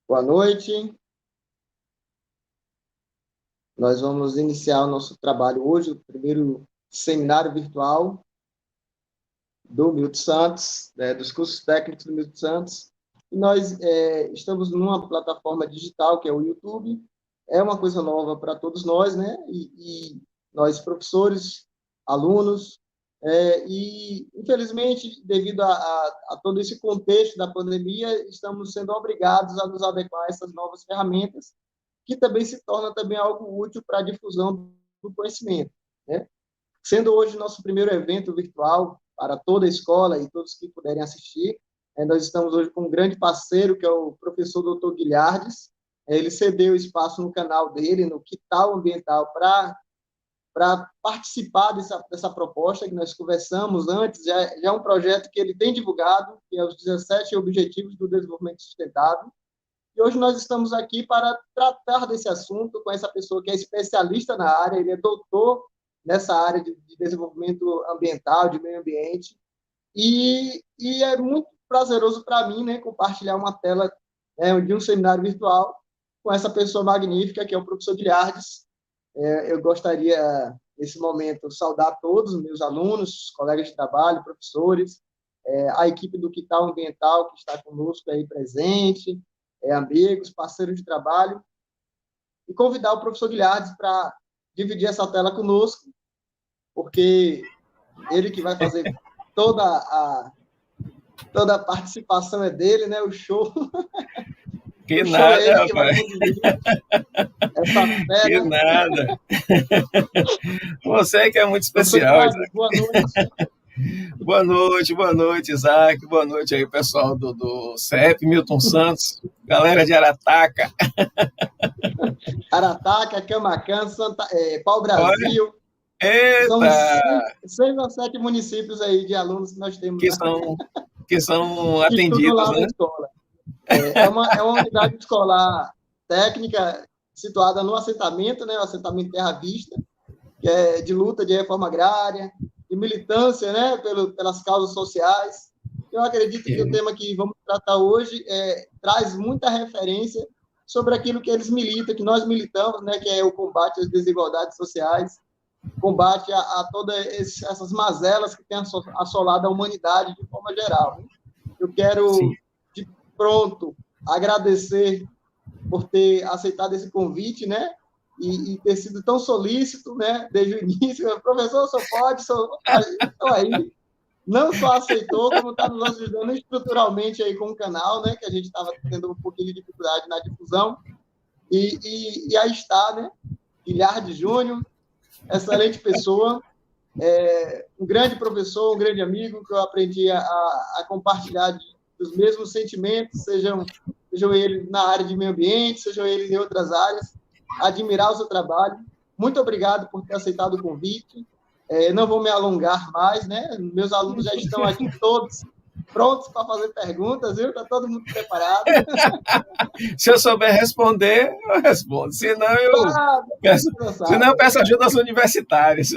Boa noite. Nós vamos iniciar o nosso trabalho hoje, o primeiro seminário virtual do Milton Santos, dos cursos técnicos do Milton Santos. E nós estamos numa plataforma digital, que é o YouTube. É uma coisa nova para todos nós, né? E nós, professores, alunos, e, infelizmente, devido a todo esse contexto da pandemia, estamos sendo obrigados a nos adequar a essas novas ferramentas, que também se torna também algo útil para a difusão do conhecimento, né? Sendo hoje nosso primeiro evento virtual para toda a escola e todos que puderem assistir, nós estamos hoje com um grande parceiro, que é o professor Dr. Guilhardes. Ele cedeu espaço no canal dele, no Quital Ambiental, para participar dessa proposta que nós conversamos antes. Já é um projeto que ele tem divulgado, que é os 17 Objetivos do Desenvolvimento Sustentável. E hoje nós estamos aqui para tratar desse assunto com essa pessoa que é especialista na área, ele é doutor nessa área de desenvolvimento ambiental, de meio ambiente, e é muito prazeroso para mim, né, compartilhar uma tela, de um seminário virtual com essa pessoa magnífica, que é o professor Guilhardes. Eu gostaria, nesse momento, saudar todos os meus alunos, colegas de trabalho, professores, a equipe do Quital Ambiental, que está conosco aí presente, amigos, parceiros de trabalho, e convidar o professor Guilhardes para dividir essa tela conosco, porque ele que vai fazer toda a participação é dele, né? O show. Que o nada, show é ele rapaz. Essa fera. Que nada. Você que é muito especial. Boa noite. Boa noite, Isaac. Boa noite aí, pessoal do CEP, Milton Santos, galera de Arataca. Arataca, Camacan, Pau-Brasil. Eita! São 6 ou 7 municípios aí de alunos que nós temos. Que são atendidos, lá né? Na escola. É uma unidade escolar técnica situada no assentamento, né? O assentamento Terra Vista, que é de luta de reforma agrária, de militância, né, pelas causas sociais. Eu acredito que o tema que vamos tratar hoje traz muita referência sobre aquilo que eles militam, que nós militamos, né, que é o combate às desigualdades sociais, combate a todas essas mazelas que têm assolado a humanidade de forma geral. Eu quero, de pronto, agradecer por ter aceitado esse convite, né, e ter sido tão solícito, né, desde o início. Professor, só pode, estou aí. Não só aceitou, como está nos ajudando estruturalmente aí com o canal, né, que a gente estava tendo um pouquinho de dificuldade na difusão. E aí está, né, Guilhardes Júnior, excelente pessoa, um grande professor, um grande amigo, que eu aprendi a compartilhar dos mesmos sentimentos, sejam eles na área de meio ambiente, sejam eles em outras áreas. Admirar o seu trabalho. Muito obrigado por ter aceitado o convite. Não vou me alongar mais, né? Meus alunos já estão aqui todos prontos para fazer perguntas, viu? Está todo mundo preparado. Se eu souber responder, eu respondo. Senão eu peço ajuda aos universitários.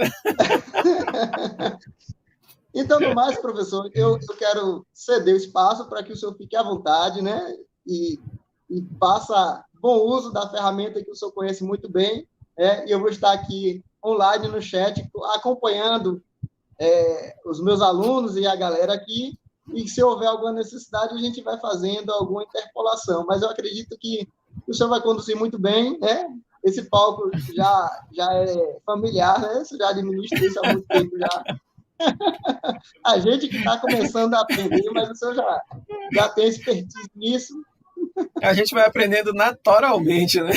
Então, no mais, professor, eu quero ceder o espaço para que o senhor fique à vontade, né? E faça bom uso da ferramenta que o senhor conhece muito bem, e eu vou estar aqui online no chat acompanhando os meus alunos e a galera aqui, e se houver alguma necessidade, a gente vai fazendo alguma interpolação, mas eu acredito que o senhor vai conduzir muito bem, né? Esse palco já é familiar, né? Você já administra isso há muito tempo já. A gente que está começando a aprender, mas o senhor já tem expertise nisso. A gente vai aprendendo naturalmente, né?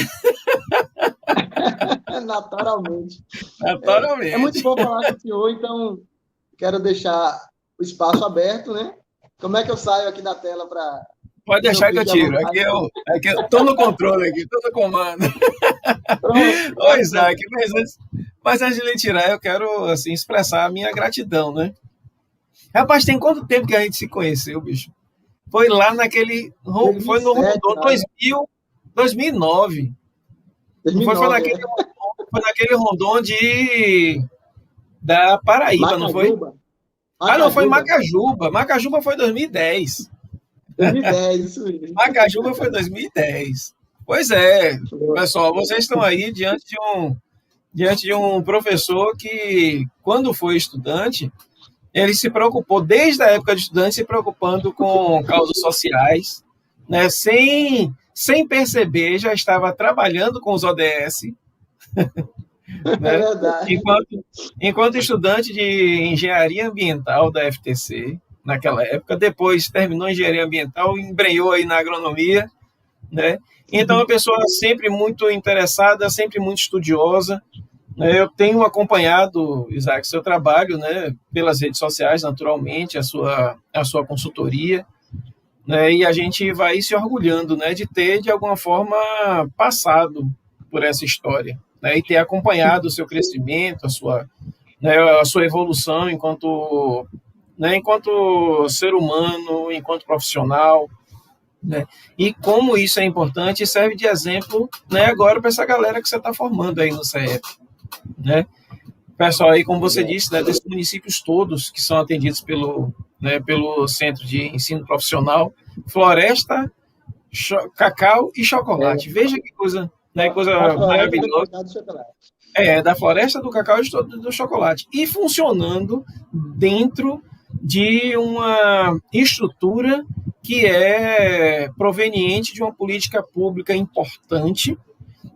Naturalmente. Naturalmente. É muito bom falar com o senhor, então quero deixar o espaço aberto, né? Como é que eu saio aqui da tela para... Pode deixar que eu tiro. Aqui eu estou no controle, aqui, estou no comando. Oi, Isaac, mas antes de lhe tirar, eu quero assim, expressar a minha gratidão, né? Rapaz, tem quanto tempo que a gente se conheceu, bicho? Foi lá naquele... Foi no Rondon 2009. Foi naquele Rondon da Paraíba, Macajuba. Não foi? Macajuba. Não, foi Macajuba. Macajuba foi 2010. 2010, isso mesmo. Macajuba foi 2010. Pois é, pessoal, vocês estão aí diante de um professor que, quando foi estudante, ele se preocupou, desde a época de estudante, se preocupando com causas sociais, né? Sem perceber, já estava trabalhando com os ODS, É né? verdade. Enquanto estudante de engenharia ambiental da FTC, naquela época, depois terminou engenharia ambiental, embrenhou aí na agronomia, né? Então, a pessoa sempre muito interessada, sempre muito estudiosa, né? Eu tenho acompanhado, Isaac, seu trabalho, né, pelas redes sociais, naturalmente, a sua consultoria, né, e a gente vai se orgulhando, né, de ter, de alguma forma, passado por essa história, né, e ter acompanhado o seu crescimento, né, a sua evolução enquanto, né, enquanto ser humano, enquanto profissional, né, e como isso é importante e serve de exemplo, né, agora para essa galera que você está formando aí no CEP, né? Pessoal aí, como você disse, né, desses municípios todos que são atendidos pelo Centro de Ensino Profissional, floresta, cacau e chocolate. Veja que coisa, né, coisa Da floresta do maravilhosa. cacau do chocolate. Da floresta, do cacau e do chocolate. E funcionando dentro de uma estrutura que é proveniente de uma política pública importante,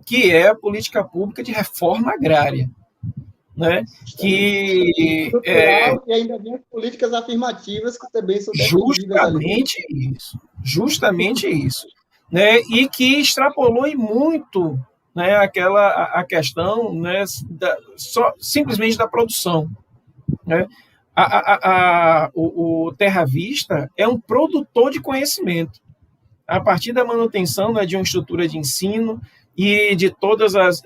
que é a política pública de reforma agrária, né? Que Estrutural e ainda vem as políticas afirmativas que também são defendidas ali. Justamente isso, né? E que extrapolou e muito, né, a questão, né, simplesmente da produção, né? O Terra Vista é um produtor de conhecimento a partir da manutenção, né, de uma estrutura de ensino e de todas as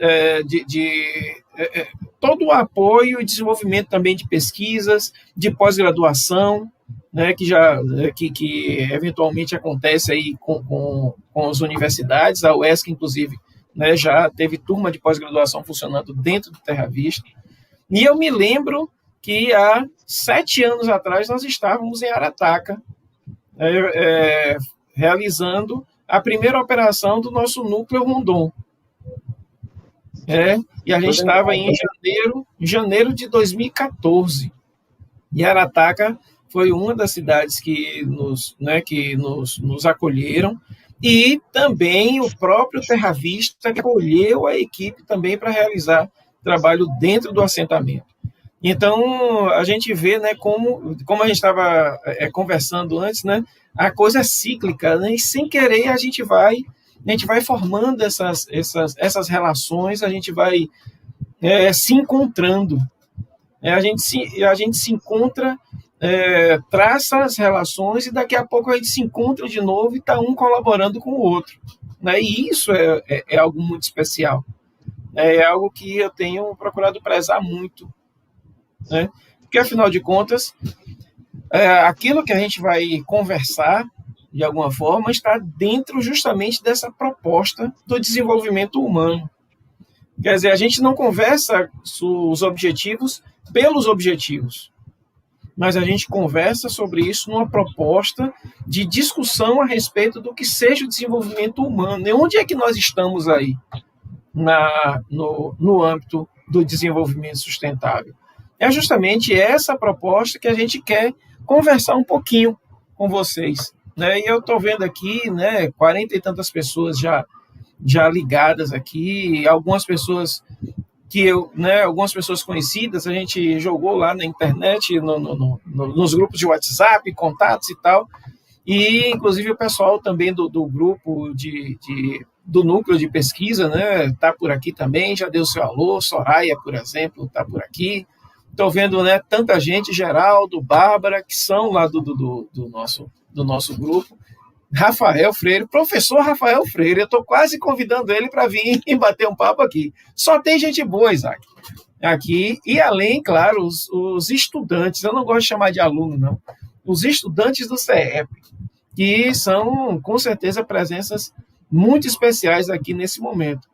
todo o apoio e desenvolvimento também de pesquisas, de pós-graduação, né, que eventualmente acontece aí com as universidades. A UESC, inclusive, né, já teve turma de pós-graduação funcionando dentro do Terra Vista. E eu me lembro que há 7 anos atrás nós estávamos em Arataca, realizando a primeira operação do nosso núcleo Rondon. E a gente estava em janeiro de 2014. E Arataca foi uma das cidades que nos acolheram, e também o próprio Terra Vista que acolheu a equipe também para realizar trabalho dentro do assentamento. Então, a gente vê, né, como a gente estava conversando antes, né, a coisa é cíclica, né, e sem querer a gente vai formando essas relações, a gente vai se encontrando. A gente se encontra, traça as relações, e daqui a pouco a gente se encontra de novo e está um colaborando com o outro. Né? E isso é algo muito especial. É algo que eu tenho procurado prezar muito. Né? Porque, afinal de contas, aquilo que a gente vai conversar, de alguma forma, está dentro justamente dessa proposta do desenvolvimento humano. Quer dizer, a gente não conversa os objetivos pelos objetivos, mas a gente conversa sobre isso numa proposta de discussão a respeito do que seja o desenvolvimento humano. E onde é que nós estamos aí no âmbito do desenvolvimento sustentável? É justamente essa proposta que a gente quer conversar um pouquinho com vocês. Né? E eu estou vendo aqui, né, 40 e tantas pessoas já ligadas aqui, algumas pessoas algumas pessoas conhecidas, a gente jogou lá na internet, nos grupos de WhatsApp, contatos e tal, e inclusive o pessoal também do grupo do núcleo de pesquisa, né, está por aqui também, já deu seu alô. Soraya, por exemplo, está por aqui. Estou vendo, né, tanta gente, Geraldo, Bárbara, que são lá do nosso grupo. Rafael Freire, professor Rafael Freire, eu estou quase convidando ele para vir e bater um papo aqui. Só tem gente boa, Isaac, aqui, e além, claro, os estudantes, eu não gosto de chamar de aluno, não, os estudantes do CEP, que são, com certeza, presenças muito especiais aqui nesse momento.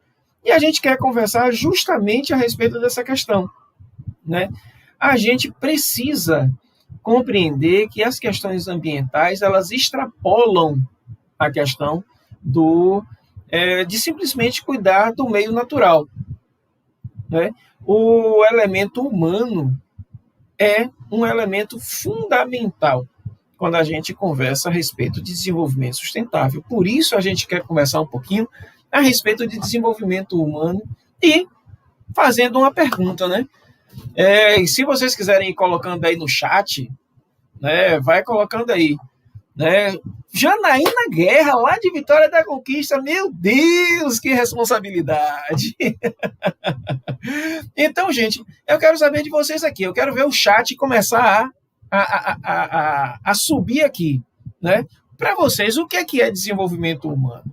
E a gente quer conversar justamente a respeito dessa questão. Né? A gente precisa compreender que as questões ambientais, elas extrapolam a questão de simplesmente cuidar do meio natural, né? O elemento humano é um elemento fundamental quando a gente conversa a respeito de desenvolvimento sustentável. Por isso a gente quer conversar um pouquinho a respeito de desenvolvimento humano e fazendo uma pergunta, né? E se vocês quiserem ir colocando aí no chat, né, vai colocando aí, né? Janaína Guerra, lá de Vitória da Conquista, meu Deus, que responsabilidade! Então, gente, eu quero saber de vocês aqui, eu quero ver o chat começar a subir aqui, né? Para vocês, o que é desenvolvimento humano?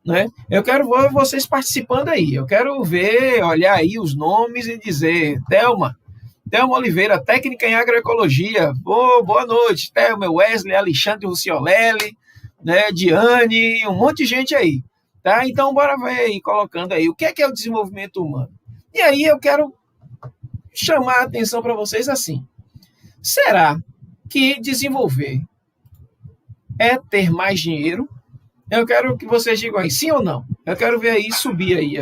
Né? Eu quero ver vocês participando aí, eu quero ver, olhar aí os nomes e dizer, Thelma Oliveira, técnica em agroecologia, boa noite, Thelma, Wesley, Alexandre Ruciolelli, né, Diane, um monte de gente aí, tá? Então, bora ver aí, colocando aí, o que é o desenvolvimento humano? E aí eu quero chamar a atenção para vocês assim, será que desenvolver é ter mais dinheiro? Eu quero que vocês digam aí, sim ou não? Eu quero ver aí, subir aí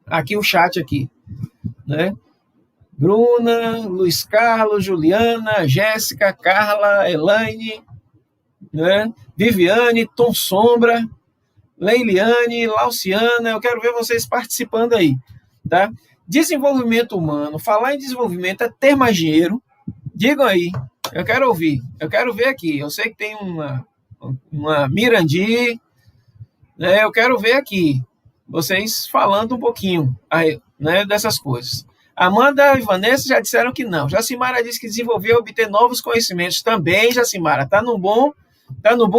aqui o chat aqui, né? Bruna, Luiz Carlos, Juliana, Jéssica, Carla, Elaine, né? Viviane, Tom Sombra, Leiliane, Lauciana, eu quero ver vocês participando aí, tá? Desenvolvimento humano, falar em desenvolvimento é ter mais dinheiro, digam aí, eu quero ouvir, eu quero ver aqui, eu sei que tem uma Mirandi, né? Eu quero ver aqui, vocês falando um pouquinho, né, dessas coisas. Amanda e Vanessa já disseram que não. Jacimara disse que desenvolver e obter novos conhecimentos também, Jacimara, tá no bom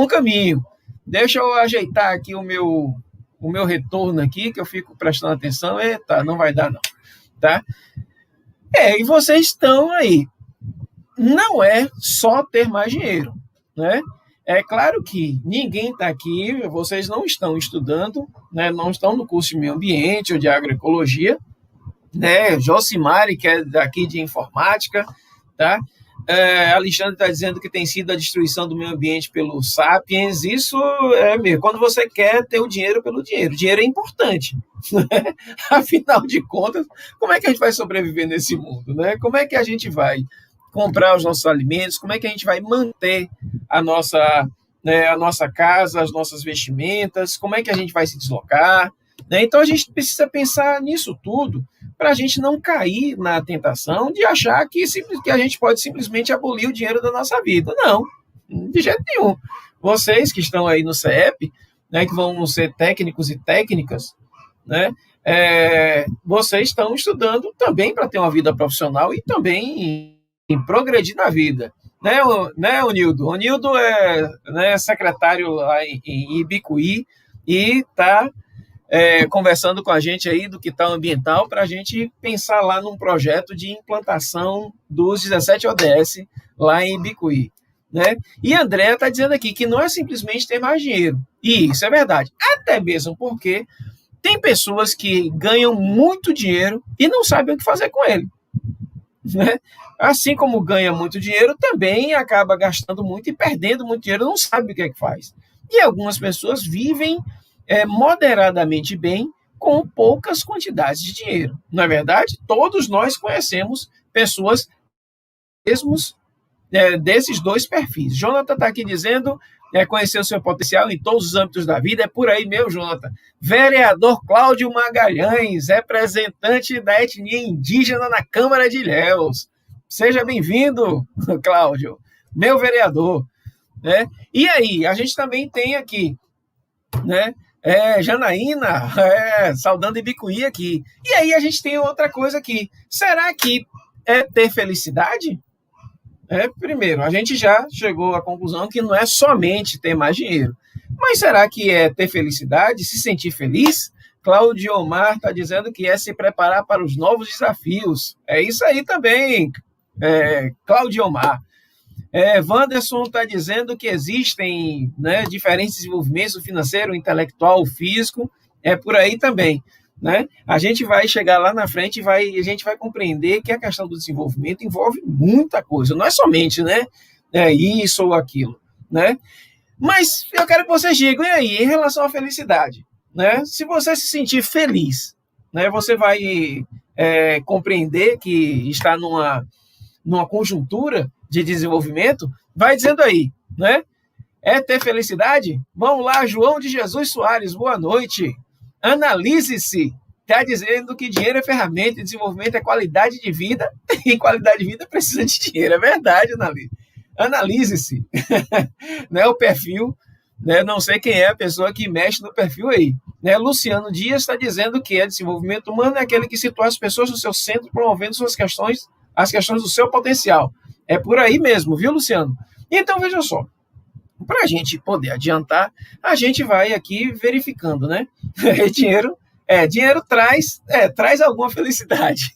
caminho. Deixa eu ajeitar aqui o meu retorno aqui, que eu fico prestando atenção. Eita, não vai dar não, tá? E vocês estão aí. Não é só ter mais dinheiro, né? É claro que ninguém está aqui, vocês não estão estudando, né? Não estão no curso de meio ambiente ou de agroecologia, né? Josimari, que é daqui de informática, tá? Alexandre está dizendo que tem sido a destruição do meio ambiente pelo Sapiens. Isso é mesmo, quando você quer ter o dinheiro pelo dinheiro. O dinheiro é importante, né? Afinal de contas, como é que a gente vai sobreviver nesse mundo, né? Como é que a gente vai comprar os nossos alimentos? Como é que a gente vai manter a nossa casa, as nossas vestimentas? Como é que a gente vai se deslocar? Né? Então, a gente precisa pensar nisso tudo para a gente não cair na tentação de achar que a gente pode simplesmente abolir o dinheiro da nossa vida. Não, de jeito nenhum. Vocês que estão aí no CEP, né, que vão ser técnicos e técnicas, né, vocês estão estudando também para ter uma vida profissional e também em progredir na vida. Né, Onildo? Onildo é, né, secretário lá em Ibicuí e está conversando com a gente aí do Quintal Ambiental para a gente pensar lá num projeto de implantação dos 17 ODS lá em Ibicuí. Né? E a Andréa está dizendo aqui que não é simplesmente ter mais dinheiro. E isso é verdade. Até mesmo porque tem pessoas que ganham muito dinheiro e não sabem o que fazer com ele. Né? Assim como ganha muito dinheiro, também acaba gastando muito e perdendo muito dinheiro, não sabe o que é que faz. E algumas pessoas vivem moderadamente bem com poucas quantidades de dinheiro. Na verdade, todos nós conhecemos pessoas mesmos desses dois perfis. Jonathan está aqui dizendo conhecer o seu potencial em todos os âmbitos da vida. É por aí mesmo, Jonathan. Vereador Cláudio Magalhães, representante da etnia indígena na Câmara de Ilhéus. Seja bem-vindo, Cláudio, meu vereador. Né? E aí, a gente também tem aqui, né, Janaína, saudando Ibicuí aqui. E aí a gente tem outra coisa aqui. Será que é ter felicidade? Primeiro, a gente já chegou à conclusão que não é somente ter mais dinheiro. Mas será que é ter felicidade, se sentir feliz? Cláudio Omar está dizendo que é se preparar para os novos desafios. É isso aí também, Cláudio Omar. Wanderson está dizendo que existem, né, diferentes desenvolvimentos, o financeiro, o intelectual, o físico, por aí também. né? A gente vai chegar lá na frente e a gente vai compreender que a questão do desenvolvimento envolve muita coisa, não é somente, né, isso ou aquilo, né? Mas eu quero que vocês digam, e aí, em relação à felicidade, né? Se você se sentir feliz, né, você vai compreender que está numa conjuntura de desenvolvimento, vai dizendo aí, né? É ter felicidade? Vamos lá, João de Jesus Soares, boa noite. Analise-se. Está dizendo que dinheiro é ferramenta e desenvolvimento é qualidade de vida, e qualidade de vida precisa de dinheiro. É verdade, analise-se. Né, o perfil, né, não sei quem é a pessoa que mexe no perfil aí. Né, Luciano Dias está dizendo que desenvolvimento humano é aquele que situa as pessoas no seu centro, promovendo as questões do seu potencial. É por aí mesmo, viu, Luciano? Então, veja só. Para a gente poder adiantar, a gente vai aqui verificando, né? Dinheiro traz alguma felicidade.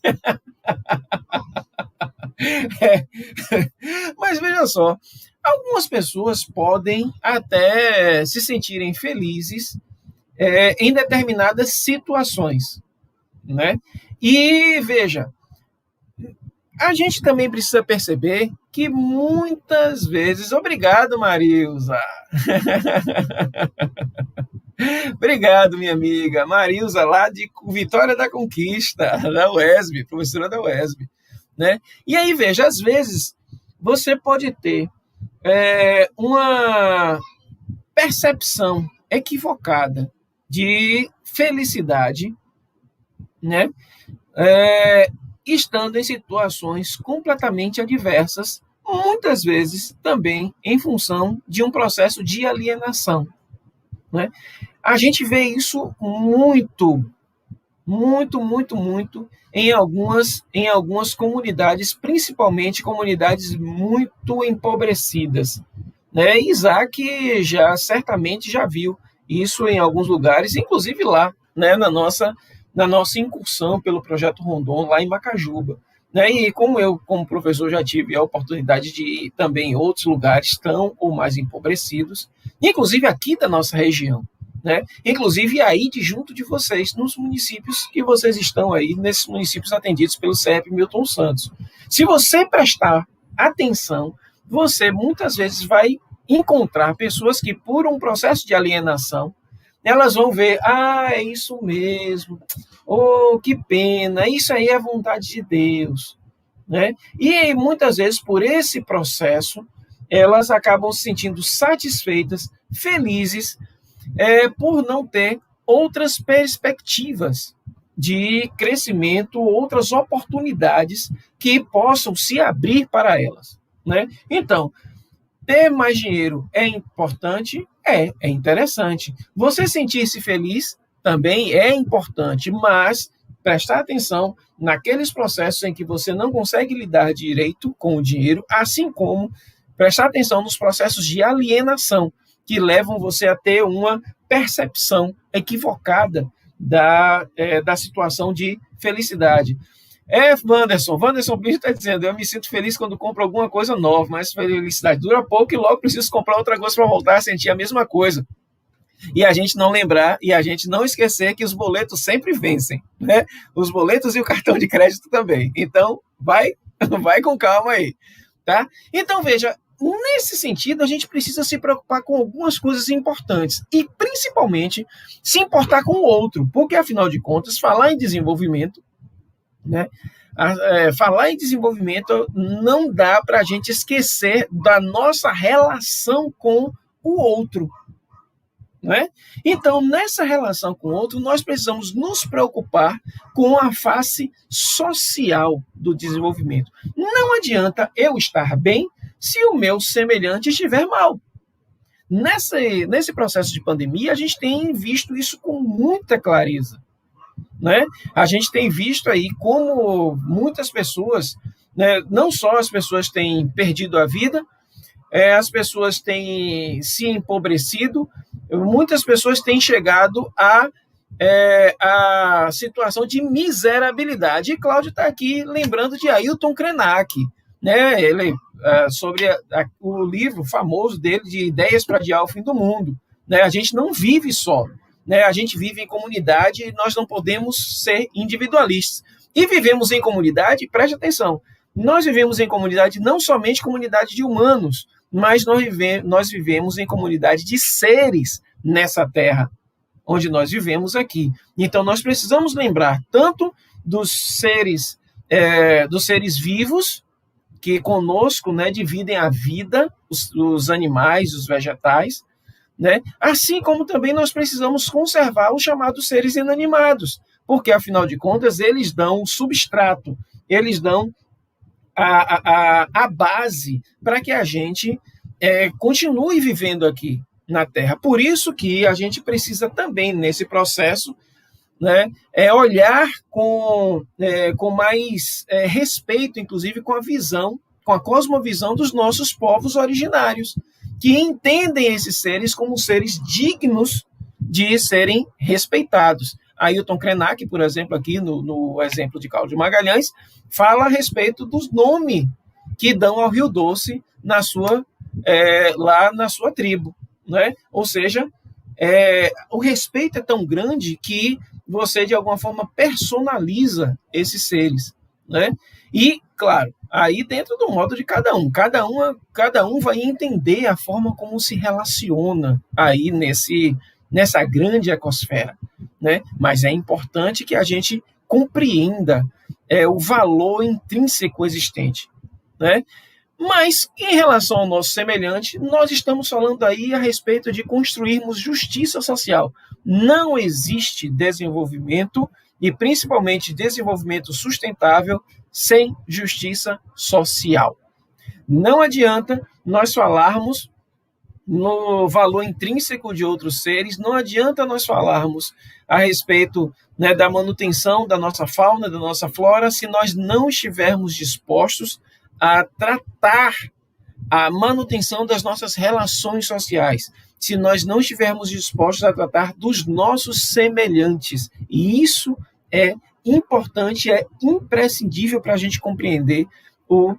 Mas veja só, algumas pessoas podem até se sentirem felizes em determinadas situações, né? E veja, a gente também precisa perceber que muitas vezes... Obrigado, Marilza. Obrigado, minha amiga. Marilza, lá de Vitória da Conquista, da UESB, professora da UESB. Né? E aí, veja, às vezes você pode ter uma percepção equivocada de felicidade, né? Estando em situações completamente adversas, muitas vezes também em função de um processo de alienação, né? A gente vê isso muito em algumas comunidades, principalmente comunidades muito empobrecidas, né? Isaac certamente já viu isso em alguns lugares, inclusive lá, né, na nossa incursão pelo Projeto Rondon, lá em Macajuba. Né? E como professor, já tive a oportunidade de ir também em outros lugares tão ou mais empobrecidos, inclusive aqui da nossa região. Né? Inclusive aí junto de vocês, nos municípios que vocês estão aí, nesses municípios atendidos pelo CEP Milton Santos. Se você prestar atenção, você muitas vezes vai encontrar pessoas que, por um processo de alienação, elas vão ver, é isso mesmo, que pena, isso aí é vontade de Deus. Né? E muitas vezes, por esse processo, elas acabam se sentindo satisfeitas, felizes, por não ter outras perspectivas de crescimento, outras oportunidades que possam se abrir para elas. Né? Então, ter mais dinheiro é importante? É interessante. Você sentir-se feliz também é importante, mas prestar atenção naqueles processos em que você não consegue lidar direito com o dinheiro, assim como prestar atenção nos processos de alienação, que levam você a ter uma percepção equivocada da situação de felicidade. Wanderson Bicho está dizendo, eu me sinto feliz quando compro alguma coisa nova, mas felicidade dura pouco e logo preciso comprar outra coisa para voltar a sentir a mesma coisa. E a gente não lembrar e a gente não esquecer que os boletos sempre vencem, né? Os boletos e o cartão de crédito também. Então, vai com calma aí, tá? Então, veja, nesse sentido, a gente precisa se preocupar com algumas coisas importantes e, principalmente, se importar com o outro, porque, afinal de contas, falar em desenvolvimento, né? Falar em desenvolvimento não dá para a gente esquecer da nossa relação com o outro. Né? Então, nessa relação com o outro, nós precisamos nos preocupar com a face social do desenvolvimento. Não adianta eu estar bem se o meu semelhante estiver mal. Nesse processo de pandemia, a gente tem visto isso com muita clareza. Né? A gente tem visto aí como muitas pessoas, né, não só as pessoas têm perdido a vida, as pessoas têm se empobrecido, muitas pessoas têm chegado a situação de miserabilidade. E Cláudio está aqui lembrando de Ailton Krenak, né? Ele, sobre o livro famoso dele de Ideias para Adiar o Fim do Mundo. Né? A gente não vive só. né? A gente vive em comunidade e nós não podemos ser individualistas. E vivemos em comunidade, preste atenção, nós vivemos em comunidade, não somente comunidade de humanos, mas nós vivemos em comunidade de seres nessa terra, onde nós vivemos aqui. Então, nós precisamos lembrar tanto dos seres vivos, que conosco, né, dividem a vida, os animais, os vegetais, né? Assim como também nós precisamos conservar os chamados seres inanimados, porque, afinal de contas, eles dão o substrato, eles dão a base para que a gente continue vivendo aqui na Terra. Por isso que a gente precisa também, nesse processo, né, olhar com mais respeito, inclusive com a visão, com a cosmovisão dos nossos povos originários, que entendem esses seres como seres dignos de serem respeitados. Ailton Krenak, por exemplo, aqui no exemplo de Cláudio Magalhães, fala a respeito dos nomes que dão ao Rio Doce lá na sua tribo, né? Ou seja, o respeito é tão grande que você, de alguma forma, personaliza esses seres, né? E, claro, aí dentro do modo de cada um vai entender a forma como se relaciona aí nessa grande ecosfera, né? Mas é importante que a gente compreenda o valor intrínseco existente, né? Mas, em relação ao nosso semelhante, nós estamos falando aí a respeito de construirmos justiça social. Não existe desenvolvimento, e principalmente desenvolvimento sustentável, sem justiça social. Não adianta nós falarmos no valor intrínseco de outros seres, não adianta nós falarmos a respeito, né, da manutenção da nossa fauna, da nossa flora, se nós não estivermos dispostos a tratar a manutenção das nossas relações sociais, se nós não estivermos dispostos a tratar dos nossos semelhantes. E isso é importante, é imprescindível para a gente compreender o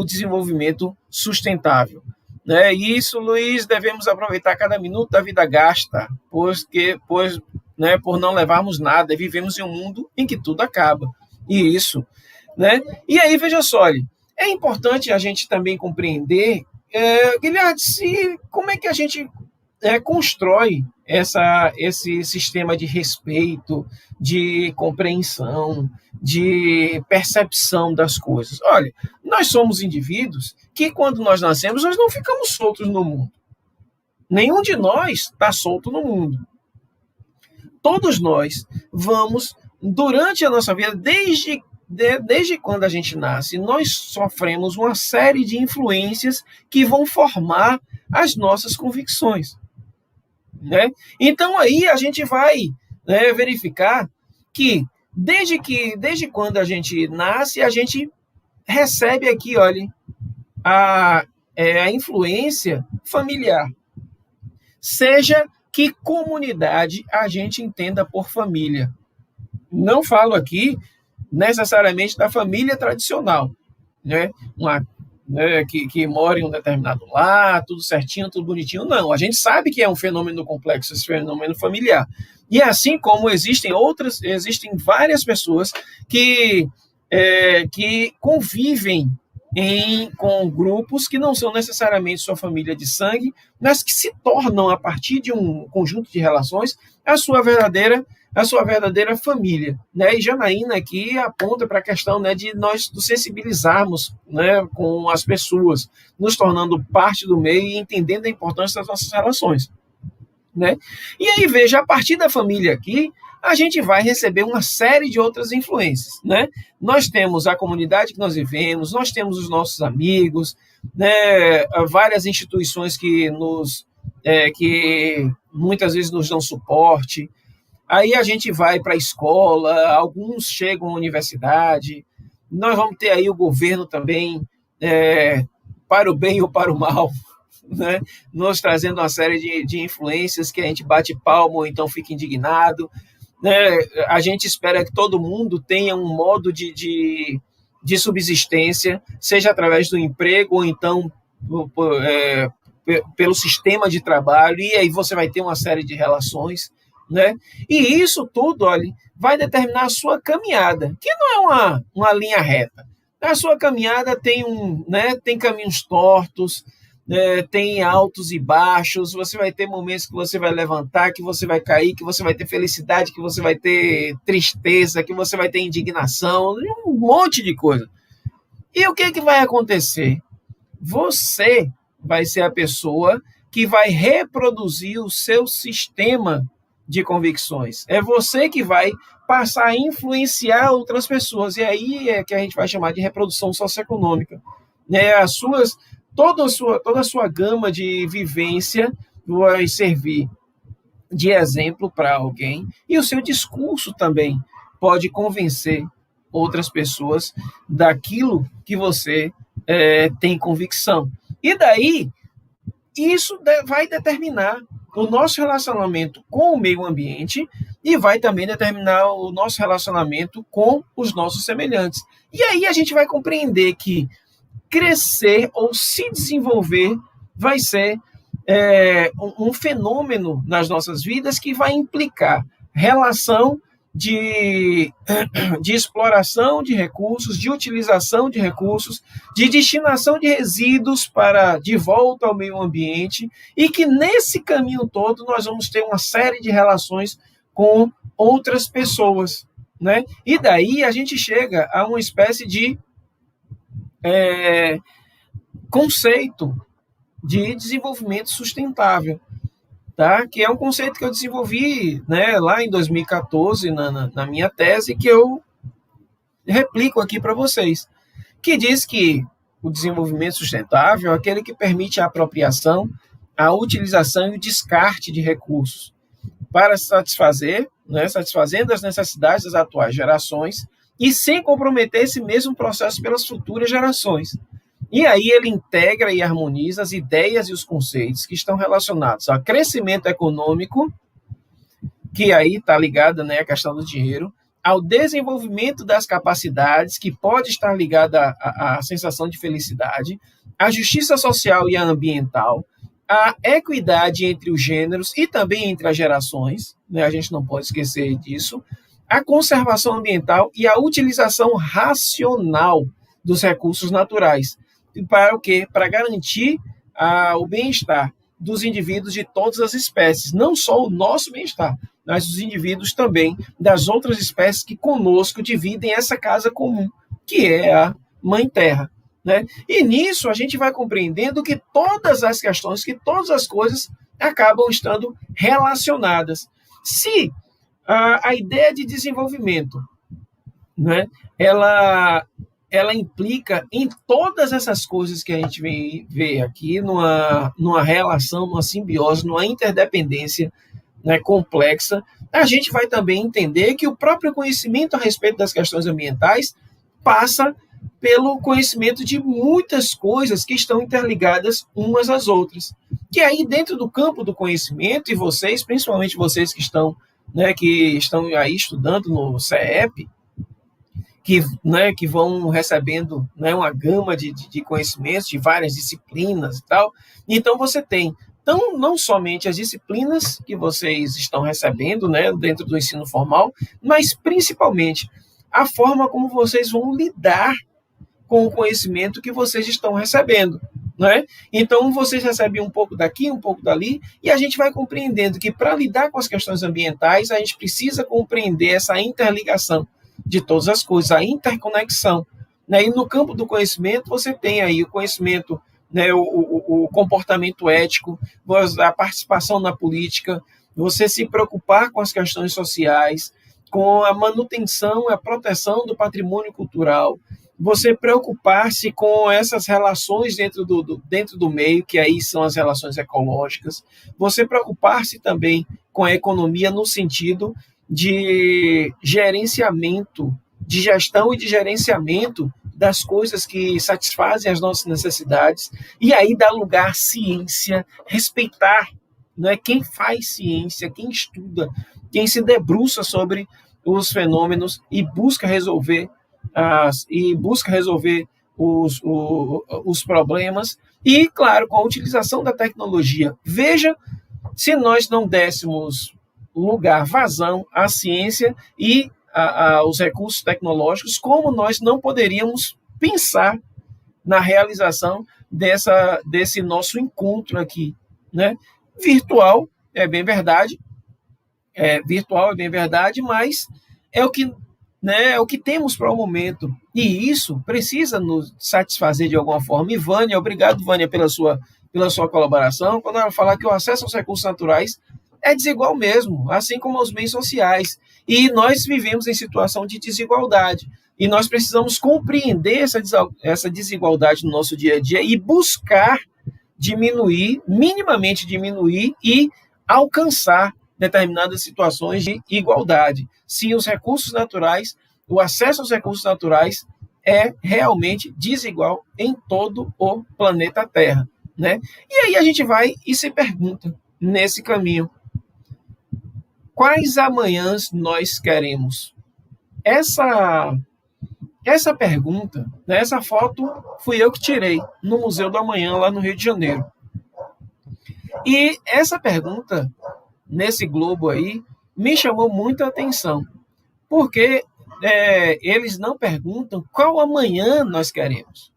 desenvolvimento sustentável. Né? E isso, Luiz, devemos aproveitar cada minuto da vida gasta, por não levarmos nada, e vivemos em um mundo em que tudo acaba. E isso, né? E aí, veja só, é importante a gente também compreender, Guilherme, como é que a gente constrói esse sistema de respeito, de compreensão, de percepção das coisas. Olha, nós somos indivíduos que, quando nós nascemos, nós não ficamos soltos no mundo. Nenhum de nós está solto no mundo. Todos nós vamos, durante a nossa vida, desde quando a gente nasce, nós sofremos uma série de influências que vão formar as nossas convicções, né? Então aí a gente vai, né, verificar que desde quando a gente nasce, a gente recebe aqui, olha, a influência familiar. Seja que comunidade a gente entenda por família. Não falo aqui necessariamente da família tradicional, né? Que mora em um determinado lar, tudo certinho, tudo bonitinho. Não, a gente sabe que é um fenômeno complexo, esse fenômeno familiar. E assim como existem várias pessoas que convivem com grupos que não são necessariamente sua família de sangue, mas que se tornam, a partir de um conjunto de relações, a sua verdadeira família, né? E Janaína aqui aponta para a questão, né, de nós nos sensibilizarmos, né, com as pessoas, nos tornando parte do meio e entendendo a importância das nossas relações, né? E aí, veja, a partir da família aqui, a gente vai receber uma série de outras influências, né? Nós temos a comunidade que nós vivemos, nós temos os nossos amigos, né, várias instituições que muitas vezes nos dão suporte. Aí a gente vai para a escola, alguns chegam à universidade, nós vamos ter aí o governo também, para o bem ou para o mal, né? Nos trazendo uma série de influências que a gente bate palma ou então fica indignado, né? A gente espera que todo mundo tenha um modo de subsistência, seja através do emprego ou então pelo sistema de trabalho, e aí você vai ter uma série de relações, né? E isso tudo, olha, vai determinar a sua caminhada, que não é uma linha reta. A sua caminhada tem caminhos tortos, tem altos e baixos, você vai ter momentos que você vai levantar, que você vai cair, que você vai ter felicidade, que você vai ter tristeza, que você vai ter indignação, um monte de coisa. E o que vai acontecer? Você vai ser a pessoa que vai reproduzir o seu sistema de convicções. É você que vai passar a influenciar outras pessoas. E aí é que a gente vai chamar de reprodução socioeconômica. Toda a sua gama de vivência vai servir de exemplo para alguém, e o seu discurso também pode convencer outras pessoas daquilo que você tem convicção. E daí, isso vai determinar o nosso relacionamento com o meio ambiente e vai também determinar o nosso relacionamento com os nossos semelhantes. E aí a gente vai compreender que crescer ou se desenvolver vai ser um fenômeno nas nossas vidas que vai implicar relação de exploração de recursos, de utilização de recursos, de destinação de resíduos de volta ao meio ambiente, e que nesse caminho todo nós vamos ter uma série de relações com outras pessoas, né? E daí a gente chega a uma espécie de conceito de desenvolvimento sustentável, tá? Que é um conceito que eu desenvolvi, né, lá em 2014 na minha tese, que eu replico aqui para vocês, que diz que o desenvolvimento sustentável é aquele que permite a apropriação, a utilização e o descarte de recursos para satisfazendo as necessidades das atuais gerações e sem comprometer esse mesmo processo pelas futuras gerações. E aí ele integra e harmoniza as ideias e os conceitos que estão relacionados ao crescimento econômico, que aí está ligada, né, à questão do dinheiro, ao desenvolvimento das capacidades, que pode estar ligada à sensação de felicidade, à justiça social e ambiental, à equidade entre os gêneros e também entre as gerações, né, a gente não pode esquecer disso, a conservação ambiental e a utilização racional dos recursos naturais. Para o quê? Para garantir o bem-estar dos indivíduos de todas as espécies, não só o nosso bem-estar, mas os indivíduos também das outras espécies que conosco dividem essa casa comum, que é a Mãe Terra, né? E nisso a gente vai compreendendo que todas as questões, que todas as coisas acabam estando relacionadas. Se a ideia de desenvolvimento, né, ela implica em todas essas coisas que a gente vê aqui, numa relação, numa simbiose, numa interdependência, né, complexa, a gente vai também entender que o próprio conhecimento a respeito das questões ambientais passa pelo conhecimento de muitas coisas que estão interligadas umas às outras. Que aí, dentro do campo do conhecimento, e vocês, principalmente vocês que estão aí estudando no CEP, que vão recebendo, né, uma gama de conhecimentos de várias disciplinas e tal. Então, você tem não somente as disciplinas que vocês estão recebendo, né, dentro do ensino formal, mas principalmente a forma como vocês vão lidar com o conhecimento que vocês estão recebendo, né? Então, vocês recebem um pouco daqui, um pouco dali, e a gente vai compreendendo que para lidar com as questões ambientais, a gente precisa compreender essa interligação de todas as coisas, a interconexão, né? E no campo do conhecimento, você tem aí o conhecimento, né, o comportamento ético, a participação na política, você se preocupar com as questões sociais, com a manutenção e a proteção do patrimônio cultural, você preocupar-se com essas relações dentro do meio, que aí são as relações ecológicas, você preocupar-se também com a economia no sentido de gerenciamento, de gestão e de gerenciamento das coisas que satisfazem as nossas necessidades, e aí dar lugar à ciência, respeitar, né, quem faz ciência, quem estuda, quem se debruça sobre os fenômenos e busca resolver os problemas, e, claro, com a utilização da tecnologia. Veja, se nós não dessemos lugar, vazão à ciência e aos recursos tecnológicos, como nós não poderíamos pensar na realização desse nosso encontro aqui, né? Virtual, é bem verdade, mas é o que, né, é o que temos para o momento. E isso precisa nos satisfazer de alguma forma. E Vânia, obrigado, Vânia, pela sua colaboração. Quando ela falar que o acesso aos recursos naturais é desigual mesmo, assim como aos bens sociais. E nós vivemos em situação de desigualdade. E nós precisamos compreender essa desigualdade no nosso dia a dia e buscar diminuir, minimamente diminuir e alcançar determinadas situações de igualdade. Se os recursos naturais, o acesso aos recursos naturais é realmente desigual em todo o planeta Terra, né? E aí a gente vai e se pergunta nesse caminho: quais amanhãs nós queremos? Essa pergunta, né, essa foto fui eu que tirei no Museu do Amanhã, lá no Rio de Janeiro. E essa pergunta, nesse globo aí, me chamou muita atenção, porque eles não perguntam qual amanhã nós queremos.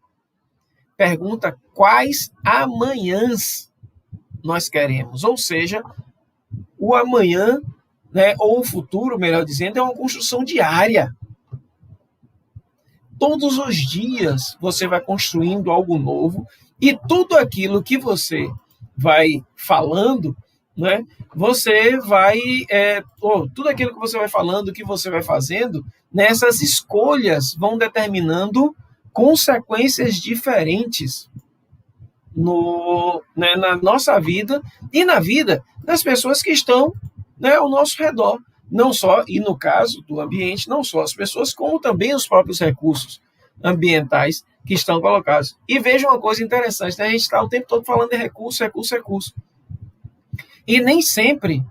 Pergunta quais amanhãs nós queremos. Ou seja, o amanhã, né, ou o futuro, melhor dizendo, é uma construção diária. Todos os dias você vai construindo algo novo e tudo aquilo que você vai falando, né, você vai... tudo aquilo que você vai falando, que você vai fazendo, nessas escolhas vão determinando consequências diferentes na nossa vida e na vida das pessoas que estão, né, ao nosso redor. Não só, e no caso do ambiente, não só as pessoas, como também os próprios recursos ambientais que estão colocados. E veja uma coisa interessante, né? A gente está o tempo todo falando de recurso. E nem sempre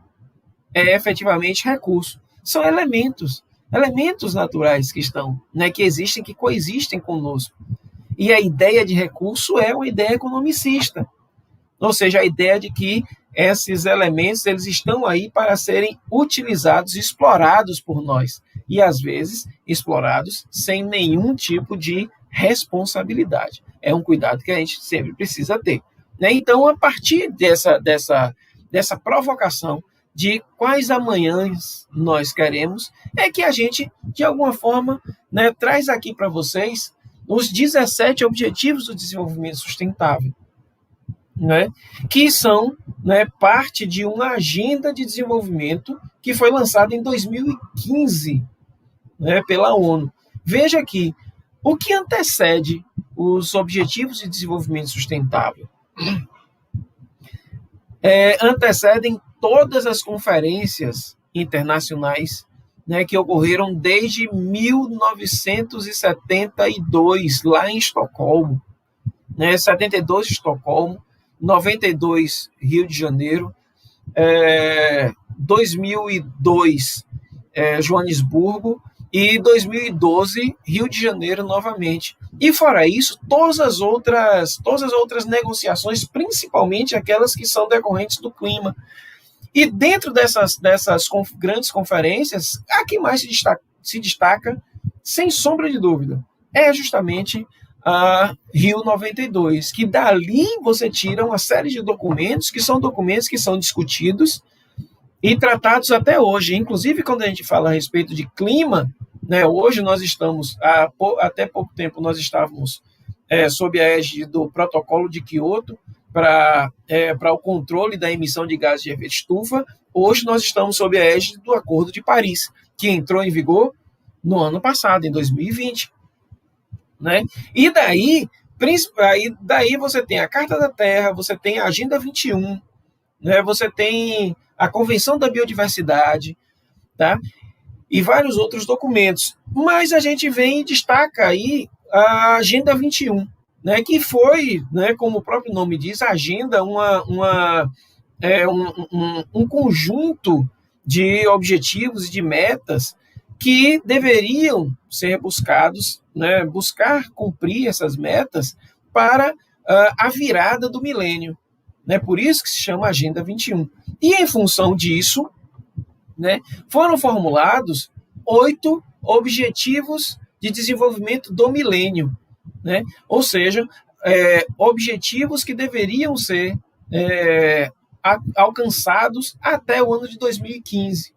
é efetivamente recurso. São elementos naturais que estão, né, que existem, que coexistem conosco. E a ideia de recurso é uma ideia economicista. Ou seja, a ideia de que esses elementos eles estão aí para serem utilizados, explorados por nós. E, às vezes, explorados sem nenhum tipo de responsabilidade. É um cuidado que a gente sempre precisa ter, né? Então, a partir dessa provocação de quais amanhãs nós queremos, é que a gente, de alguma forma, né, traz aqui para vocês os 17 Objetivos do Desenvolvimento Sustentável, né, que são, né, parte de uma agenda de desenvolvimento que foi lançada em 2015, né, pela ONU. Veja aqui, o que antecede os Objetivos de Desenvolvimento Sustentável? Antecedem todas as conferências internacionais, né, que ocorreram desde 1972, lá em Estocolmo, né, 72 Estocolmo, 92 Rio de Janeiro, 2002 Joanesburgo e 2012 Rio de Janeiro novamente. E fora isso, todas as outras negociações, principalmente aquelas que são decorrentes do clima. E dentro dessas grandes conferências, a que mais se destaca, sem sombra de dúvida, é justamente a Rio 92, que dali você tira uma série de documentos que são discutidos e tratados até hoje. Inclusive, quando a gente fala a respeito de clima, né, hoje nós estamos, até pouco tempo, nós estávamos sob a égide do Protocolo de Quioto para o controle da emissão de gases de efeito estufa. Hoje nós estamos sob a égide do Acordo de Paris, que entrou em vigor no ano passado, em 2020. Né? E daí você tem a Carta da Terra, você tem a Agenda 21, né? Você tem a Convenção da Biodiversidade, tá? E vários outros documentos. Mas a gente vem e destaca aí a Agenda 21, né? Que foi, né, como o próprio nome diz, a agenda, um conjunto de objetivos e de metas que deveriam ser buscados, né, buscar cumprir essas metas para a virada do milênio. Né? Por isso que se chama Agenda 21. E em função disso, né, foram formulados 8 Objetivos de Desenvolvimento do Milênio, né? Ou seja, objetivos que deveriam ser alcançados até o ano de 2015.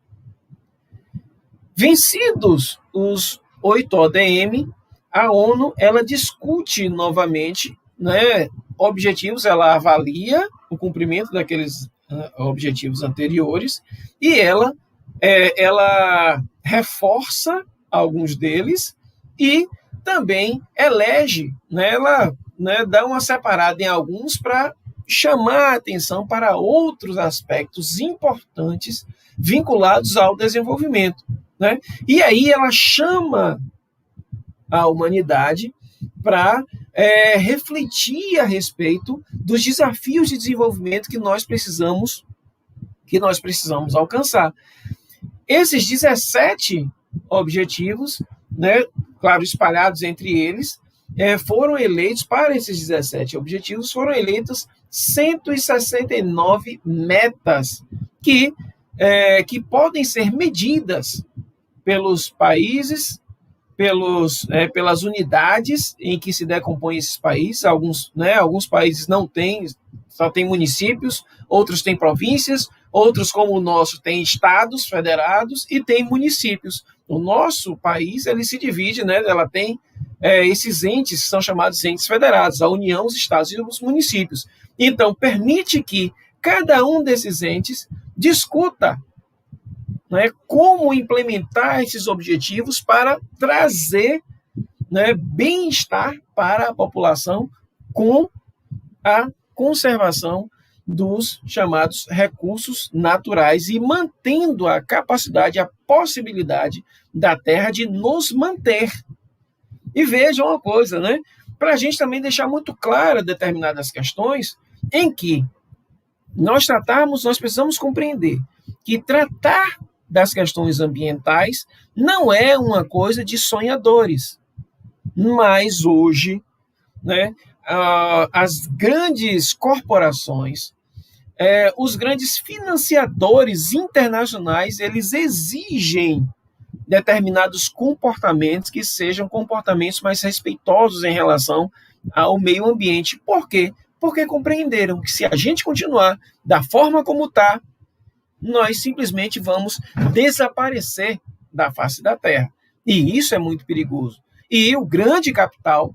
Vencidos os 8 ODM, a ONU ela discute novamente, né, objetivos, ela avalia o cumprimento daqueles objetivos anteriores e ela reforça alguns deles e também elege, né, ela, né, dá uma separada em alguns para chamar a atenção para outros aspectos importantes vinculados ao desenvolvimento, né? E aí ela chama a humanidade para refletir a respeito dos desafios de desenvolvimento que nós precisamos alcançar. Esses 17 objetivos, né, claro, espalhados entre eles, foram eleitos, para esses 17 objetivos, foram eleitas 169 metas que podem ser medidas pelos países, pelas unidades em que se decompõem esses países. Alguns países não têm, só tem municípios, outros têm províncias, outros, como o nosso, têm estados federados e tem municípios. O nosso país ele se divide, né? Ela tem esses entes que são chamados entes federados, a União, os estados e os municípios. Então, permite que cada um desses entes discuta, né, como implementar esses objetivos para trazer, né, bem-estar para a população com a conservação dos chamados recursos naturais e mantendo a capacidade, a possibilidade da Terra de nos manter. E veja uma coisa, né? Para a gente também deixar muito clara determinadas questões em que nós precisamos compreender que tratar das questões ambientais não é uma coisa de sonhadores. Mas hoje, né, as grandes corporações, os grandes financiadores internacionais, eles exigem determinados comportamentos que sejam comportamentos mais respeitosos em relação ao meio ambiente. Por quê? Porque compreenderam que se a gente continuar da forma como está, nós simplesmente vamos desaparecer da face da Terra. E isso é muito perigoso. E o grande capital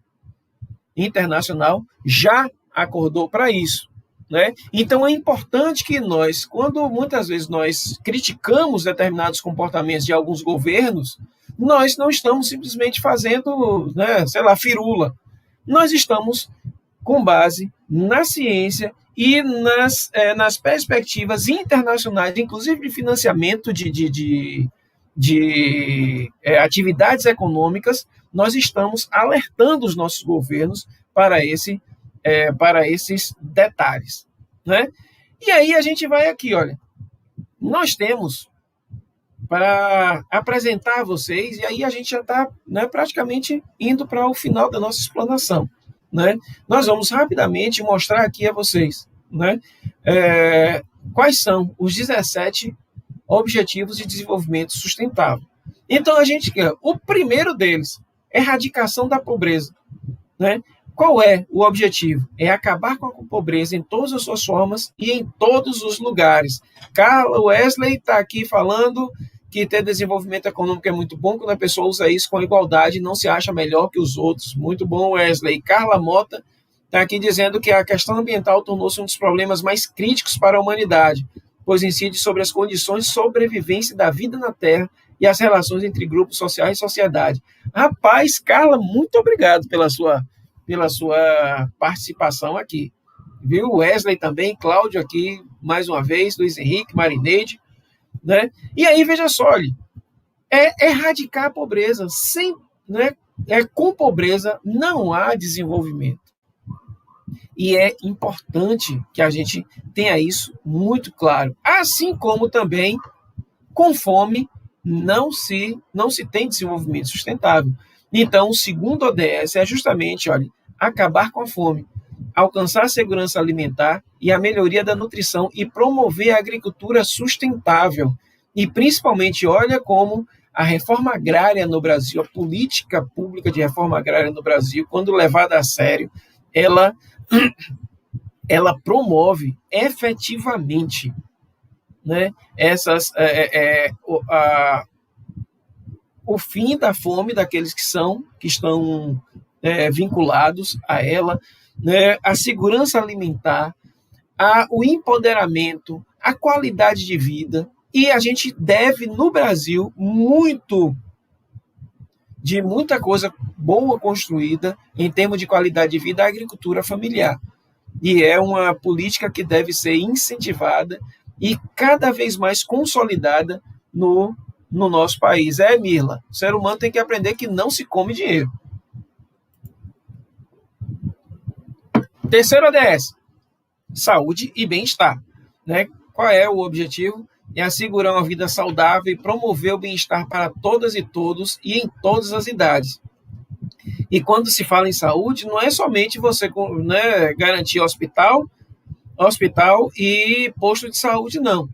internacional já acordou para isso, né? Então é importante que nós, quando muitas vezes nós criticamos determinados comportamentos de alguns governos, nós não estamos simplesmente fazendo, né, firula. Nós estamos com base na ciência e nas perspectivas internacionais, inclusive de financiamento de atividades econômicas, nós estamos alertando os nossos governos para esses detalhes, né? E aí a gente vai aqui, olha, nós temos para apresentar a vocês, e aí a gente já está, né, praticamente indo para o final da nossa explanação, né? Nós vamos rapidamente mostrar aqui a vocês, né, quais são os 17 Objetivos de Desenvolvimento Sustentável. Então, a gente quer, o primeiro deles, erradicação da pobreza, né? Qual é o objetivo? É acabar com a pobreza em todas as suas formas e em todos os lugares. Carla Wesley está aqui falando que ter desenvolvimento econômico é muito bom quando a pessoa usa isso com igualdade e não se acha melhor que os outros. Muito bom, Wesley. Carla Mota está aqui dizendo que a questão ambiental tornou-se um dos problemas mais críticos para a humanidade, pois incide sobre as condições de sobrevivência da vida na Terra e as relações entre grupos sociais e sociedade. Rapaz, Carla, muito obrigado pela sua participação aqui. Viu? Wesley também, Cláudio aqui, mais uma vez, Luiz Henrique, Marineide, né? E aí, veja só, olha, erradicar a pobreza. Né? Com pobreza não há desenvolvimento. E é importante que a gente tenha isso muito claro. Assim como também, com fome, não se tem desenvolvimento sustentável. Então, o segundo ODS é justamente, olha, acabar com a fome, alcançar a segurança alimentar e a melhoria da nutrição e promover a agricultura sustentável. e principalmente olha como a reforma agrária no Brasil, a política pública de reforma agrária no Brasil, quando levada a sério, ela promove efetivamente, né, o fim da fome daqueles que estão vinculados a ela, né, a segurança alimentar, o empoderamento, a qualidade de vida. E a gente deve, no Brasil, muita coisa boa construída em termos de qualidade de vida à agricultura familiar. E é uma política que deve ser incentivada e cada vez mais consolidada no nosso país. Mirla, o ser humano tem que aprender que não se come dinheiro. Terceiro ODS, saúde e bem-estar. Né? Qual é o objetivo? É assegurar uma vida saudável e promover o bem-estar para todas e todos e em todas as idades. E quando se fala em saúde, não é somente você, né, garantir hospital e posto de saúde, não.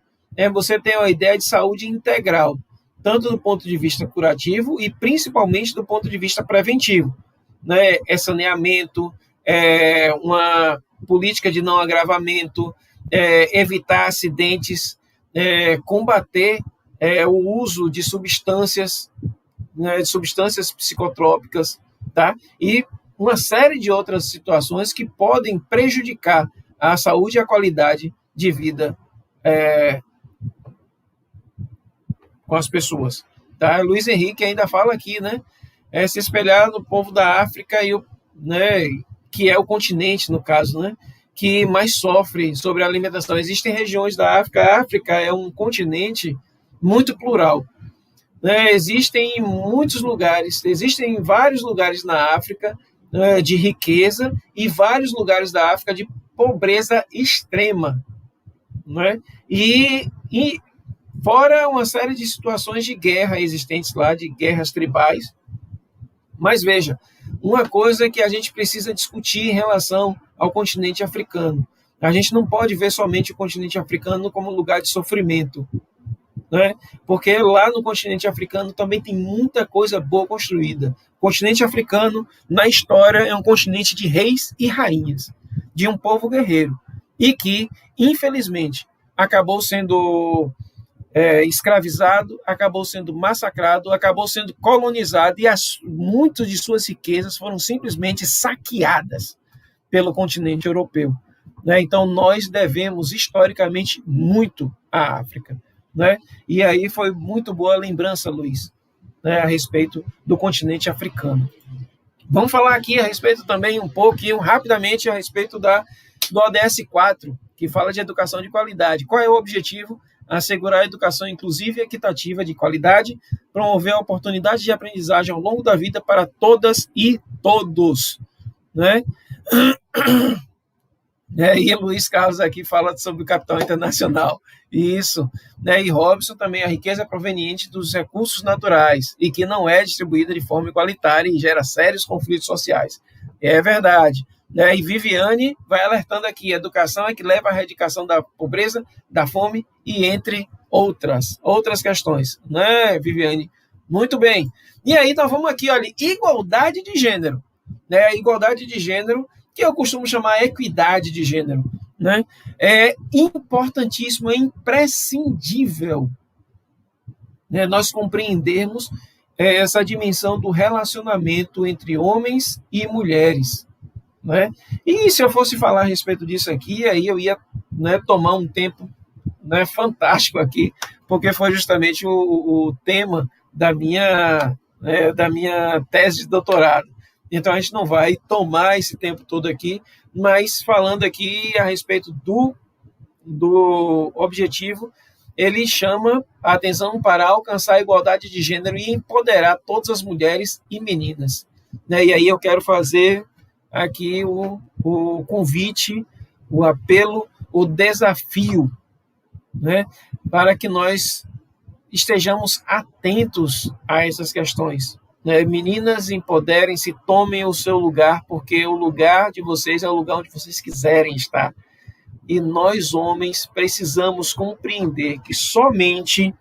Você tem uma ideia de saúde integral, tanto do ponto de vista curativo e principalmente do ponto de vista preventivo. Né? Saneamento, uma política de não agravamento, evitar acidentes, combater o uso de substâncias, né, de substâncias psicotrópicas, tá? E uma série de outras situações que podem prejudicar a saúde e a qualidade de vida com as pessoas. Tá? Luiz Henrique ainda fala aqui, né? Se espelhar no povo da África, né, que é o continente, no caso, né, que mais sofre sobre a alimentação. Existem regiões da África. A África é um continente muito plural. Né? Existem vários lugares na África, né, de riqueza e vários lugares da África de pobreza extrema. Né? E fora uma série de situações de guerra existentes lá, de guerras tribais. Mas veja, uma coisa que a gente precisa discutir em relação ao continente africano. A gente não pode ver somente o continente africano como lugar de sofrimento, né? Porque lá no continente africano também tem muita coisa boa construída. O continente africano, na história, é um continente de reis e rainhas, de um povo guerreiro, e que, infelizmente, acabou sendo escravizado, acabou sendo massacrado, acabou sendo colonizado, e muitas de suas riquezas foram simplesmente saqueadas pelo continente europeu. Né? Então, nós devemos, historicamente, muito à África. Né? E aí foi muito boa a lembrança, Luiz, né, a respeito do continente africano. Vamos falar aqui a respeito também um pouquinho, rapidamente, a respeito do ODS 4, que fala de educação de qualidade. Qual é o objetivo? Assegurar a educação inclusiva e equitativa de qualidade, promover a oportunidade de aprendizagem ao longo da vida para todas e todos. Né? E Luiz Carlos aqui fala sobre o capital internacional. Isso. Né? E Robson também, a riqueza é proveniente dos recursos naturais e que não é distribuída de forma igualitária e gera sérios conflitos sociais. É verdade. Né? E Viviane vai alertando aqui, a educação é que leva à erradicação da pobreza, da fome e entre outras questões. Né, Viviane? Muito bem. E aí nós vamos aqui, olha, igualdade de gênero. Né? Igualdade de gênero, que eu costumo chamar equidade de gênero. Né? É importantíssimo, é imprescindível, né, nós compreendermos essa dimensão do relacionamento entre homens e mulheres. Né? E se eu fosse falar a respeito disso aqui, aí eu ia, né, tomar um tempo, né, fantástico aqui, porque foi justamente o tema da minha tese de doutorado. Então a gente não vai tomar esse tempo todo aqui, mas falando aqui a respeito do objetivo, ele chama a atenção para alcançar a igualdade de gênero e empoderar todas as mulheres e meninas. Né? E aí eu quero fazer aqui o convite, o apelo, o desafio, né, para que nós estejamos atentos a essas questões. Né? Meninas, empoderem-se, tomem o seu lugar, porque o lugar de vocês é o lugar onde vocês quiserem estar. E nós, homens, precisamos compreender que somente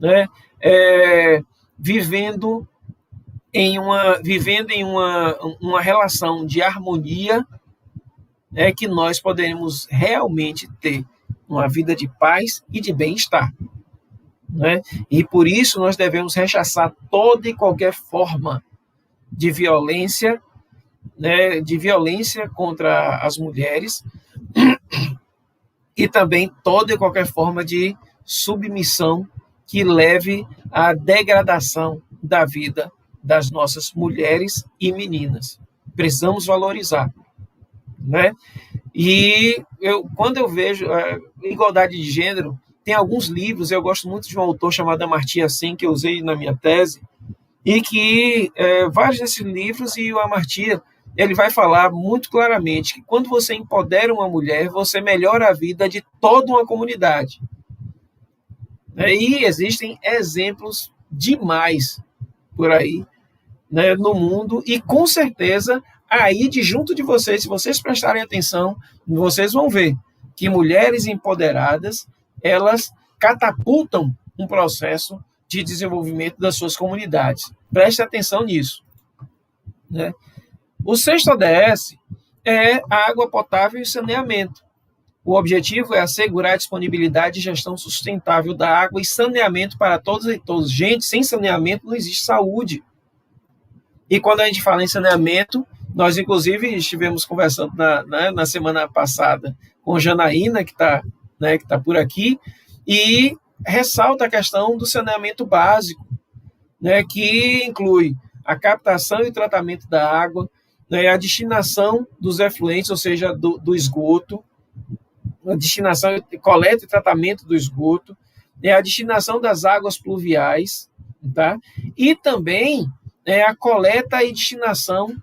né? Vivendo em uma relação de harmonia, que nós poderemos realmente ter uma vida de paz e de bem-estar, né? E por isso nós devemos rechaçar toda e qualquer forma de violência, né, de violência contra as mulheres, e também toda e qualquer forma de submissão que leve à degradação da vida das nossas mulheres e meninas. Precisamos valorizar, né? E quando eu vejo igualdade de gênero, tem alguns livros, eu gosto muito de um autor chamado Amartya Sen, que eu usei na minha tese, e que vários desses livros, e o Amartya, ele vai falar muito claramente que quando você empodera uma mulher, você melhora a vida de toda uma comunidade. E existem exemplos demais por aí, né, no mundo, e com certeza aí de junto de vocês, se vocês prestarem atenção, vocês vão ver que mulheres empoderadas, elas catapultam um processo de desenvolvimento das suas comunidades. Preste atenção nisso, né? O sexto ODS é a água potável e saneamento. O objetivo é assegurar a disponibilidade e gestão sustentável da água e saneamento para todos e todos. Gente, sem saneamento não existe saúde. E quando a gente fala em saneamento, nós, inclusive, estivemos conversando na semana passada com Janaína, que está, né, por aqui, e ressalta a questão do saneamento básico, né, que inclui a captação e tratamento da água, né, a destinação dos efluentes, ou seja, do esgoto, a destinação, coleta e tratamento do esgoto, né, a destinação das águas pluviais, tá? E também a coleta e destinação,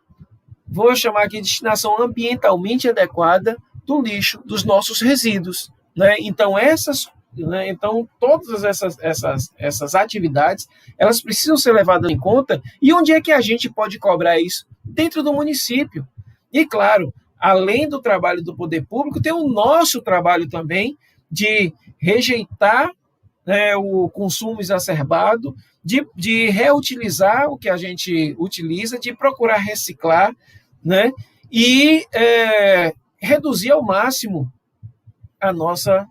vou chamar aqui de destinação ambientalmente adequada do lixo, dos nossos resíduos, né? Então, todas essas atividades, elas precisam ser levadas em conta. E onde é que a gente pode cobrar isso? Dentro do município. E, claro, além do trabalho do poder público, tem o nosso trabalho também de rejeitar, né, o consumo exacerbado, de reutilizar o que a gente utiliza, de procurar reciclar, né, e reduzir ao máximo a nossa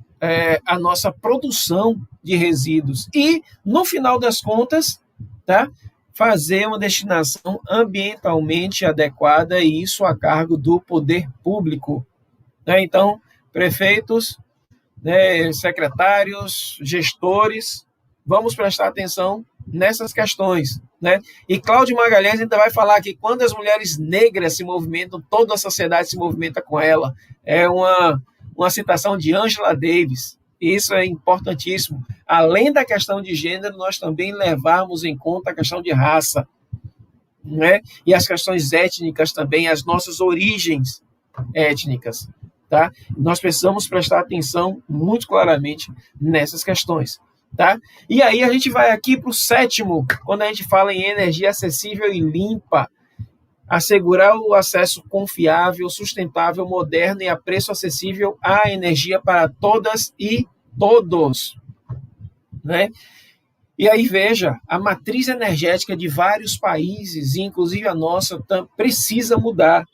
produção de resíduos. E, no final das contas, tá, fazer uma destinação ambientalmente adequada, e isso a cargo do poder público, né? Então, prefeitos, né, secretários, gestores, vamos prestar atenção nessas questões, né? E Cláudio Magalhães ainda vai falar que quando as mulheres negras se movimentam, toda a sociedade se movimenta com ela. É uma citação de Angela Davis. Isso é importantíssimo. Além da questão de gênero, nós também levarmos em conta a questão de raça, né? E as questões étnicas também, as nossas origens étnicas, tá? Nós precisamos prestar atenção muito claramente nessas questões, tá? E aí a gente vai aqui para o sétimo, quando a gente fala em energia acessível e limpa, assegurar o acesso confiável, sustentável, moderno e a preço acessível à energia para todas e todos, né? E aí, veja, a matriz energética de vários países, inclusive a nossa, precisa mudar.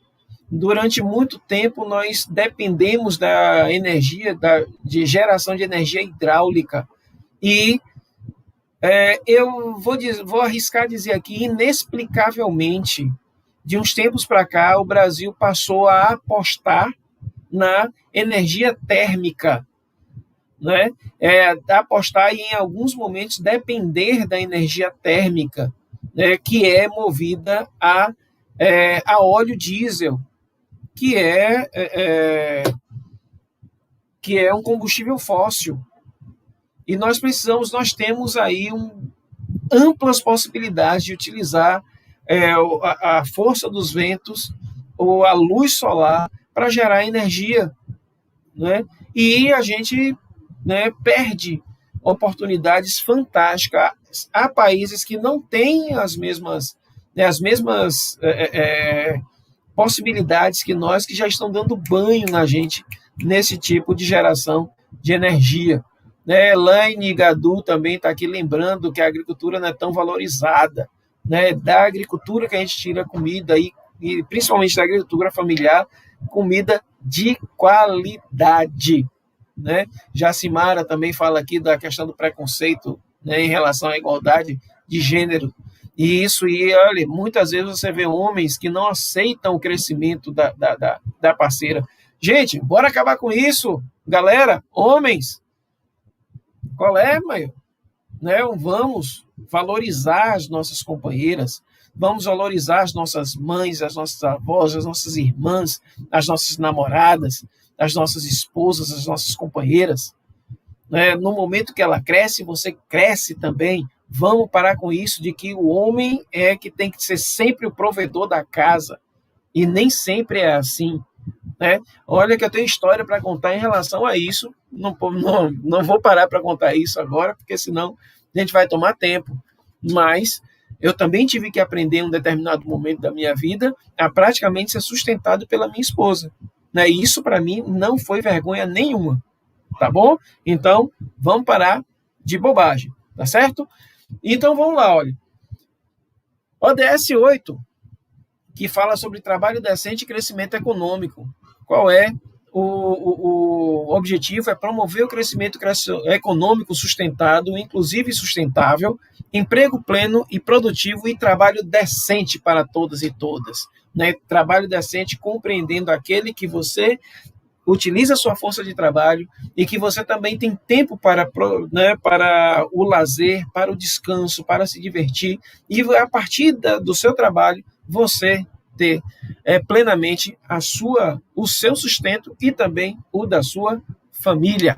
Durante muito tempo, nós dependemos da energia, de geração de energia hidráulica. E eu vou arriscar dizer aqui, inexplicavelmente, de uns tempos para cá, o Brasil passou a apostar na energia térmica, né? Apostar e, em alguns momentos, depender da energia térmica, né, que é movida a óleo diesel, que é um combustível fóssil. E nós temos aí amplas possibilidades de utilizar a força dos ventos ou a luz solar para gerar energia, né? E a gente, né, perde oportunidades fantásticas. Há países que não têm as mesmas possibilidades que nós, que já estão dando banho na gente nesse tipo de geração de energia, né? Elaine Gadu também está aqui lembrando que a agricultura não é tão valorizada, né? Da agricultura que a gente tira comida, e principalmente da agricultura familiar, comida de qualidade, né? Jacimara também fala aqui da questão do preconceito, né, em relação à igualdade de gênero. E isso, e olha, muitas vezes você vê homens que não aceitam o crescimento da parceira. Gente, bora acabar com isso, galera, homens. Qual é, mãe? Né? Vamos valorizar as nossas companheiras, vamos valorizar as nossas mães, as nossas avós, as nossas irmãs, as nossas namoradas, as nossas esposas, as nossas companheiras. Né? No momento que ela cresce, você cresce também. Vamos parar com isso de que o homem é que tem que ser sempre o provedor da casa. E nem sempre é assim. Né? Olha que eu tenho história para contar em relação a isso. Não vou parar para contar isso agora, porque senão a gente vai tomar tempo. Mas eu também tive que aprender em um determinado momento da minha vida a praticamente ser sustentado pela minha esposa. Né? E isso para mim não foi vergonha nenhuma. Tá bom? Então, vamos parar de bobagem. Tá certo? Então, vamos lá, olha. ODS 8, que fala sobre trabalho decente e crescimento econômico. Qual é o objetivo? É promover o crescimento econômico sustentado, inclusive sustentável, emprego pleno e produtivo e trabalho decente para todas e todas. Né? Trabalho decente compreendendo aquele que você utiliza a sua força de trabalho e que você também tem tempo para o lazer, para o descanso, para se divertir, e a partir do seu trabalho você ter plenamente o seu sustento e também o da sua família.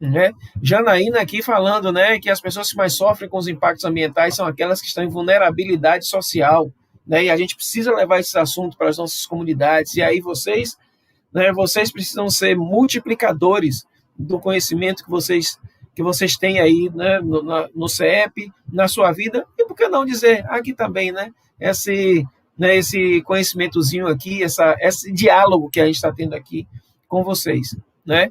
Né? Janaína aqui falando, né, que as pessoas que mais sofrem com os impactos ambientais são aquelas que estão em vulnerabilidade social, né, e a gente precisa levar esse assunto para as nossas comunidades, e aí vocês precisam ser multiplicadores do conhecimento que vocês têm aí, né, no CEP, na sua vida, e por que não dizer aqui também, né, esse conhecimentozinho aqui, esse diálogo que a gente está tendo aqui com vocês, né?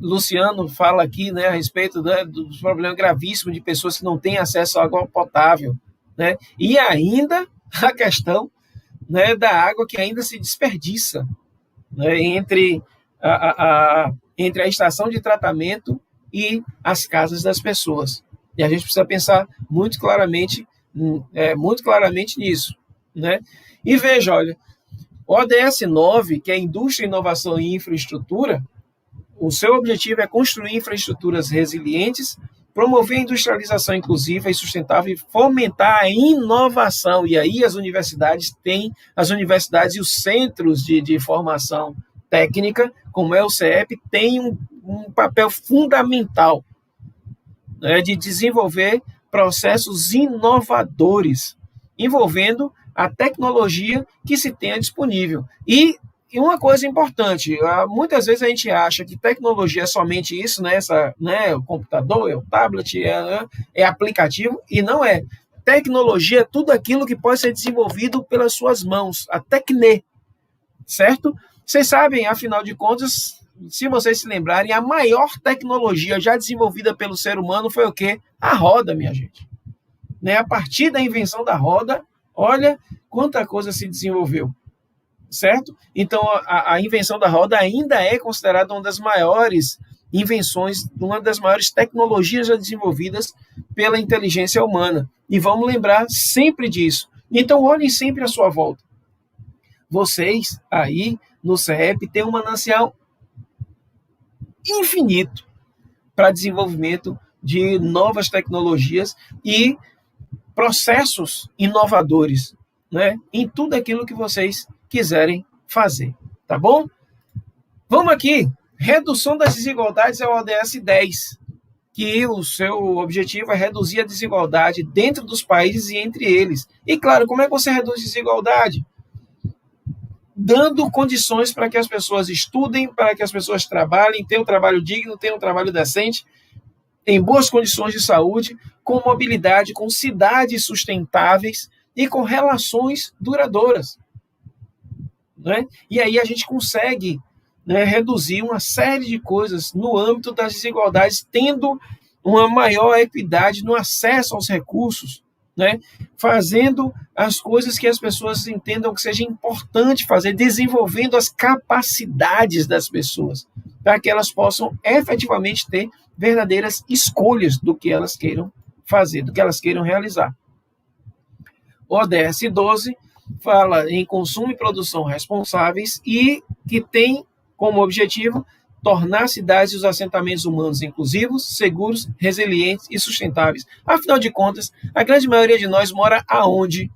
Luciano fala aqui, né, a respeito, né, dos problemas gravíssimos de pessoas que não têm acesso à água potável, né? E ainda a questão, né, da água que ainda se desperdiça, né, entre a estação de tratamento e as casas das pessoas. E a gente precisa pensar muito claramente nisso. Né? E veja, olha, o ODS 9, que é Indústria, Inovação e Infraestrutura, o seu objetivo é construir infraestruturas resilientes, promover a industrialização inclusiva e sustentável e fomentar a inovação. E aí as universidades e os centros de formação técnica, como é o CEP, têm um papel fundamental, né, de desenvolver processos inovadores, envolvendo a tecnologia que se tenha disponível. E uma coisa importante, muitas vezes a gente acha que tecnologia é somente isso, né? O computador, o tablet, é aplicativo, e não é. Tecnologia é tudo aquilo que pode ser desenvolvido pelas suas mãos, a tecne, certo? Vocês sabem, afinal de contas, se vocês se lembrarem, a maior tecnologia já desenvolvida pelo ser humano foi o quê? A roda, minha gente. Né? A partir da invenção da roda, olha quanta coisa se desenvolveu. Certo? Então, a invenção da roda ainda é considerada uma das maiores invenções, uma das maiores tecnologias já desenvolvidas pela inteligência humana. E vamos lembrar sempre disso. Então, olhem sempre à sua volta. Vocês, aí, no CEP, têm um manancial infinito para desenvolvimento de novas tecnologias e processos inovadores, né, em tudo aquilo que vocês quiserem fazer, tá bom? Vamos aqui, redução das desigualdades é o ODS 10, que o seu objetivo é reduzir a desigualdade dentro dos países e entre eles. E claro, como é que você reduz desigualdade? Dando condições para que as pessoas estudem, para que as pessoas trabalhem, tenham um trabalho digno, tenham um trabalho decente, em boas condições de saúde, com mobilidade, com cidades sustentáveis e com relações duradouras. Né? E aí a gente consegue, né, reduzir uma série de coisas no âmbito das desigualdades, tendo uma maior equidade no acesso aos recursos, né, fazendo as coisas que as pessoas entendam que seja importante fazer, desenvolvendo as capacidades das pessoas, para que elas possam efetivamente ter verdadeiras escolhas do que elas queiram fazer, do que elas queiram realizar. O ODS 12 fala em consumo e produção responsáveis e que tem como objetivo tornar cidades e os assentamentos humanos inclusivos, seguros, resilientes e sustentáveis. Afinal de contas, a grande maioria de nós mora aonde?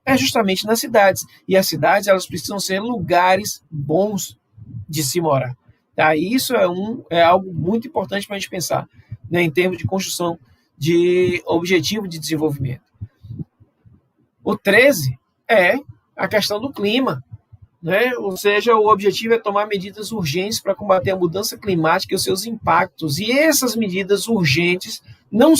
É justamente nas cidades. E as cidades, elas precisam ser lugares bons de se morar. Tá? Isso é algo muito importante para a gente pensar, né, em termos de construção de objetivo de desenvolvimento. O 13 é a questão do clima, né? Ou seja, o objetivo é tomar medidas urgentes para combater a mudança climática e os seus impactos. E essas medidas urgentes não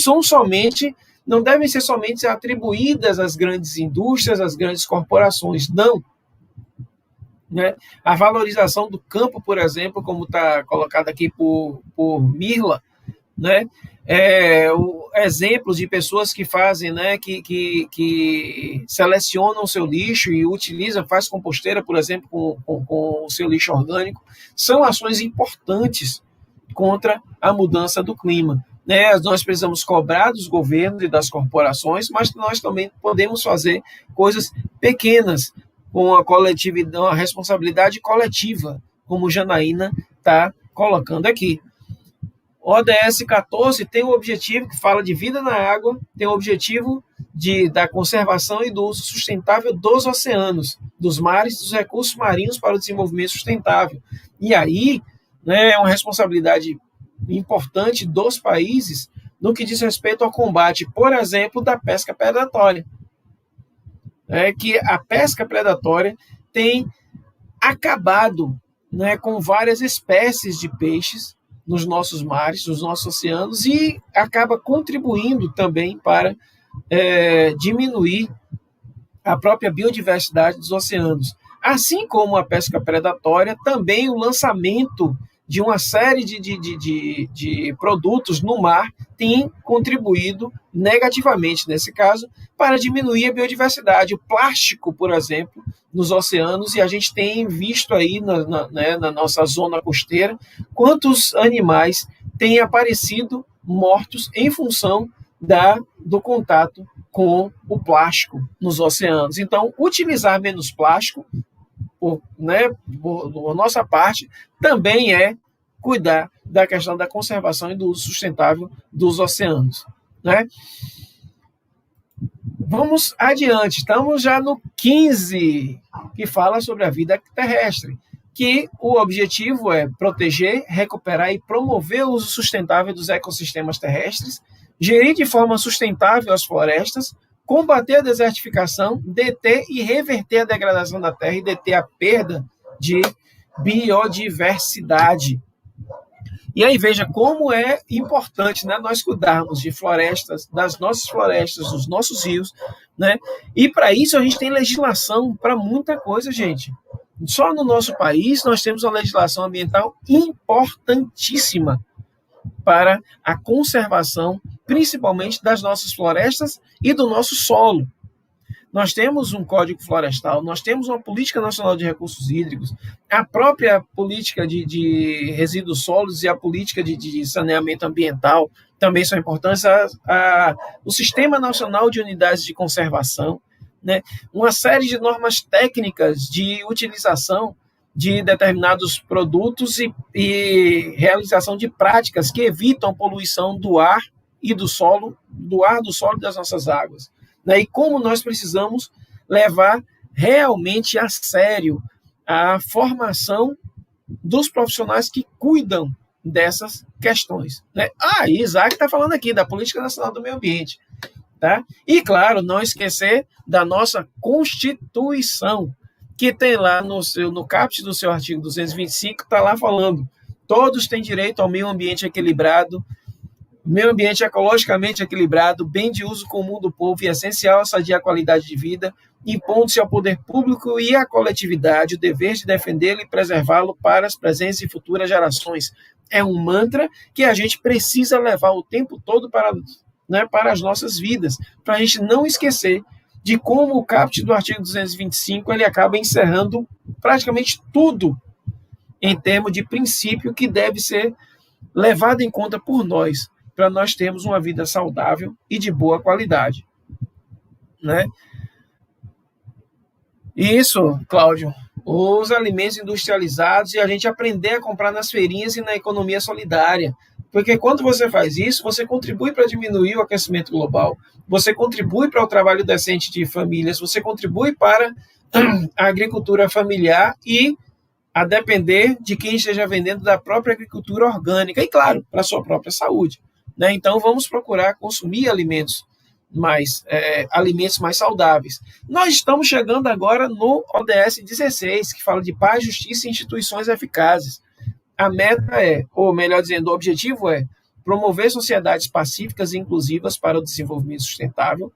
devem ser somente atribuídas às grandes indústrias, às grandes corporações, não. Né? A valorização do campo, por exemplo, como está colocado aqui por Mirla, né? Exemplos de pessoas que fazem, né, que selecionam o seu lixo e utilizam, faz composteira, por exemplo, com o seu lixo orgânico, são ações importantes contra a mudança do clima. Né? Nós precisamos cobrar dos governos e das corporações, mas nós também podemos fazer coisas pequenas com a coletividade, uma responsabilidade coletiva, como Janaína está colocando aqui. O ODS 14 tem o objetivo, que fala de vida na água, tem o objetivo da conservação e do uso sustentável dos oceanos, dos mares, dos recursos marinhos para o desenvolvimento sustentável. E aí, né, é uma responsabilidade importante dos países no que diz respeito ao combate, por exemplo, da pesca predatória. Que a pesca predatória tem acabado, né, com várias espécies de peixes nos nossos mares, nos nossos oceanos, e acaba contribuindo também para diminuir a própria biodiversidade dos oceanos. Assim como a pesca predatória, também o lançamento de uma série de produtos no mar tem contribuído negativamente, nesse caso, para diminuir a biodiversidade. O plástico, por exemplo, nos oceanos, e a gente tem visto aí na nossa zona costeira, quantos animais têm aparecido mortos em função do contato com o plástico nos oceanos. Então, utilizar menos plástico, por nossa parte, também é cuidar da questão da conservação e do uso sustentável dos oceanos. Né? Vamos adiante, estamos já no 15, que fala sobre a vida terrestre, que o objetivo é proteger, recuperar e promover o uso sustentável dos ecossistemas terrestres, gerir de forma sustentável as florestas, combater a desertificação, deter e reverter a degradação da terra e deter a perda de biodiversidade. E aí veja como é importante, né, nós cuidarmos de florestas, das nossas florestas, dos nossos rios, né? E para isso a gente tem legislação para muita coisa, gente. Só no nosso país nós temos uma legislação ambiental importantíssima para a conservação, principalmente das nossas florestas e do nosso solo. Nós temos um Código Florestal, nós temos uma Política Nacional de Recursos Hídricos, a própria política de resíduos sólidos e a política de saneamento ambiental também são importantes, o Sistema Nacional de Unidades de Conservação, né? Uma série de normas técnicas de utilização de determinados produtos e realização de práticas que evitam a poluição do ar e do solo, do solo e das nossas águas. E como nós precisamos levar realmente a sério a formação dos profissionais que cuidam dessas questões. Isaac está falando aqui da Política Nacional do Meio Ambiente. Tá? E, claro, não esquecer da nossa Constituição, que tem lá no caput do seu artigo 225, está lá falando: todos têm direito ao meio ambiente equilibrado, meio ambiente ecologicamente equilibrado, bem de uso comum do povo e essencial a sadia qualidade de vida, impondo-se ao poder público e à coletividade o dever de defendê-lo e preservá-lo para as presentes e futuras gerações. É um mantra que a gente precisa levar o tempo todo para as nossas vidas, para a gente não esquecer de como o caput do artigo 225 ele acaba encerrando praticamente tudo em termos de princípio que deve ser levado em conta por nós, para nós termos uma vida saudável e de boa qualidade. Né? Isso, Cláudio, os alimentos industrializados e a gente aprender a comprar nas feirinhas e na economia solidária. Porque quando você faz isso, você contribui para diminuir o aquecimento global, você contribui para o trabalho decente de famílias, você contribui para a agricultura familiar e, a depender de quem esteja vendendo, da própria agricultura orgânica e, claro, para a sua própria saúde. Né? Então, vamos procurar consumir alimentos mais saudáveis. Nós estamos chegando agora no ODS 16, que fala de paz, justiça e instituições eficazes. A meta ou melhor dizendo, o objetivo é promover sociedades pacíficas e inclusivas para o desenvolvimento sustentável,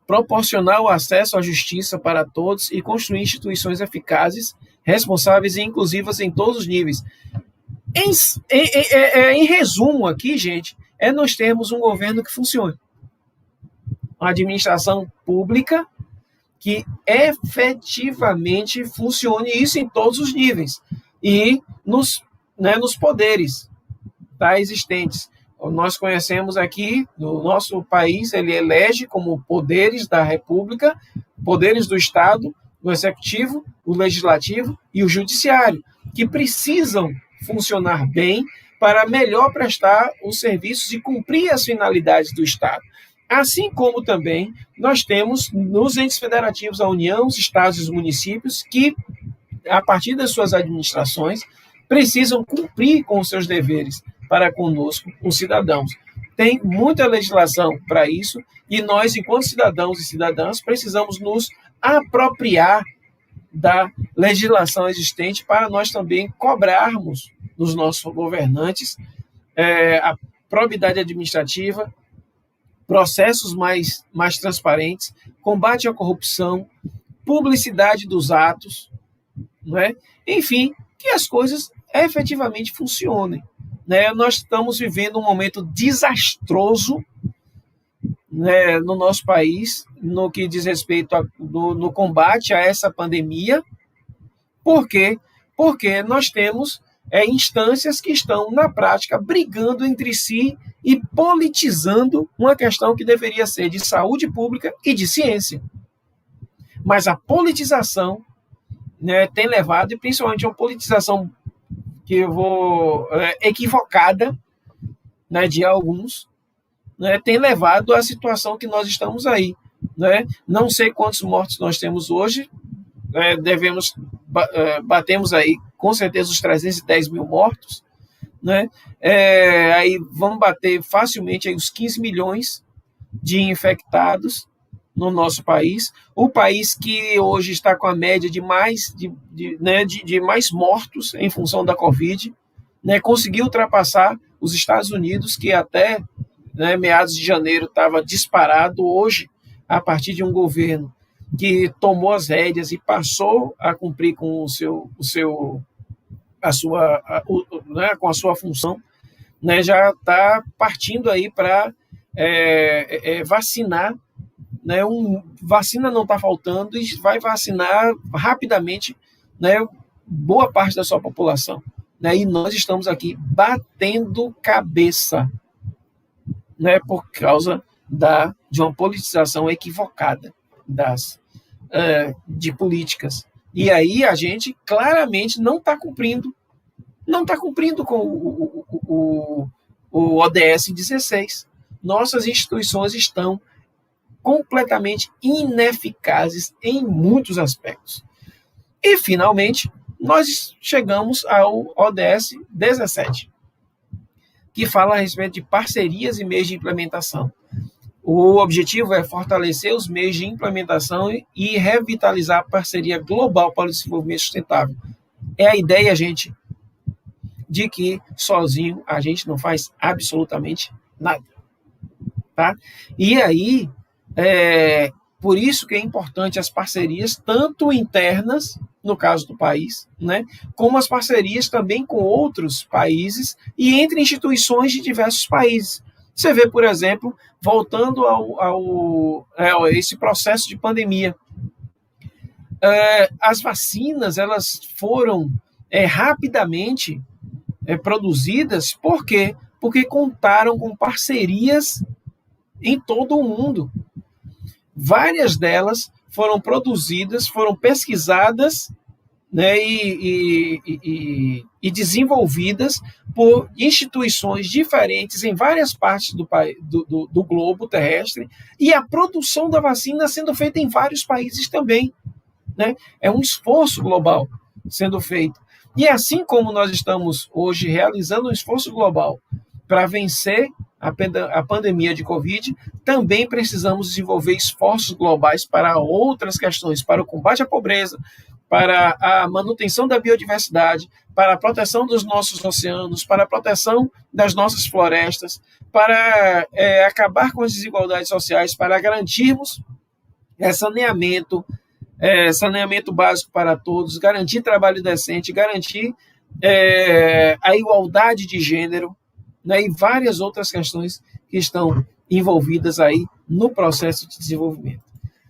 proporcionar o acesso à justiça para todos e construir instituições eficazes, responsáveis e inclusivas em todos os níveis. Em resumo aqui, gente, nós temos um governo que funcione. Uma administração pública que efetivamente funcione, isso em todos os níveis e nos poderes existentes. Nós conhecemos aqui, no nosso país, ele elege como poderes da República, poderes do Estado, o Executivo, o Legislativo e o Judiciário, que precisam funcionar bem para melhor prestar os serviços e cumprir as finalidades do Estado. Assim como também nós temos nos entes federativos a União, os estados e os municípios que, a partir das suas administrações, precisam cumprir com os seus deveres para conosco, os cidadãos. Tem muita legislação para isso e nós, enquanto cidadãos e cidadãs, precisamos nos apropriar da legislação existente para nós também cobrarmos dos nossos governantes a probidade administrativa, processos mais transparentes, combate à corrupção, publicidade dos atos, não é? Enfim, que as coisas efetivamente funcionem. Né? Nós estamos vivendo um momento desastroso, né, no nosso país, no que diz respeito no combate a essa pandemia. Por quê? Porque nós temos instâncias que estão, na prática, brigando entre si e politizando uma questão que deveria ser de saúde pública e de ciência. Mas a politização, né, tem levado, e principalmente uma politização que eu vou equivocada, né, de alguns, né, tem levado à situação que nós estamos aí. Né? Não sei quantos mortos nós temos hoje, batemos aí com certeza os 310 mil mortos, né? Aí vamos bater facilmente aí os 15 milhões de infectados no nosso país, o país que hoje está com a média de mais mortos em função da Covid, né, conseguiu ultrapassar os Estados Unidos, que até meados de janeiro estava disparado. Hoje, a partir de um governo que tomou as rédeas e passou a cumprir com com a sua função, né, já está partindo aí para vacinar. Né, vacina não está faltando e vai vacinar rapidamente, né, boa parte da sua população. Né, e nós estamos aqui batendo cabeça, né, por causa de uma politização equivocada de políticas. E aí a gente claramente não está cumprindo com o ODS 16. Nossas instituições estão completamente ineficazes em muitos aspectos. E, finalmente, nós chegamos ao ODS 17, que fala a respeito de parcerias e meios de implementação. O objetivo é fortalecer os meios de implementação e revitalizar a parceria global para o desenvolvimento sustentável. É a ideia, gente, de que sozinho a gente não faz absolutamente nada. Tá? E aí, por isso que é importante as parcerias, tanto internas, no caso do país, né, como as parcerias também com outros países e entre instituições de diversos países. Você vê, por exemplo, voltando a esse processo de pandemia, as vacinas elas foram rapidamente produzidas, por quê? Porque contaram com parcerias em todo o mundo. Várias delas foram produzidas, foram pesquisadas, né, e desenvolvidas por instituições diferentes em várias partes do globo terrestre, e a produção da vacina sendo feita em vários países também. Né? É um esforço global sendo feito. E assim como nós estamos hoje realizando um esforço global para vencer a pandemia de Covid, também precisamos desenvolver esforços globais para outras questões, para o combate à pobreza, para a manutenção da biodiversidade, para a proteção dos nossos oceanos, para a proteção das nossas florestas, para acabar com as desigualdades sociais, para garantirmos saneamento básico para todos, garantir trabalho decente, garantir a igualdade de gênero, né, e várias outras questões que estão envolvidas aí no processo de desenvolvimento.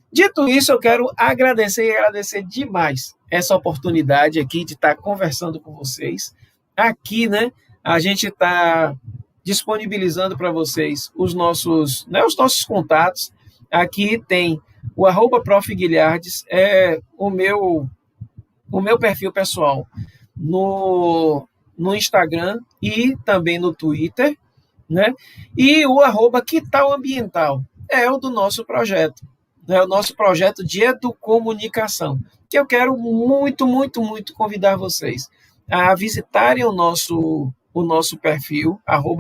Dito isso, eu quero agradecer demais essa oportunidade aqui de estar conversando com vocês. Aqui, né, a gente está disponibilizando para vocês os nossos contatos. Aqui tem o @profguilhardes, é o meu perfil pessoal no Instagram e também no Twitter, né? E o @quitalambiental é o do nosso projeto, né? O nosso projeto de educomunicação, que eu quero muito, muito, muito convidar vocês a visitarem o nosso perfil,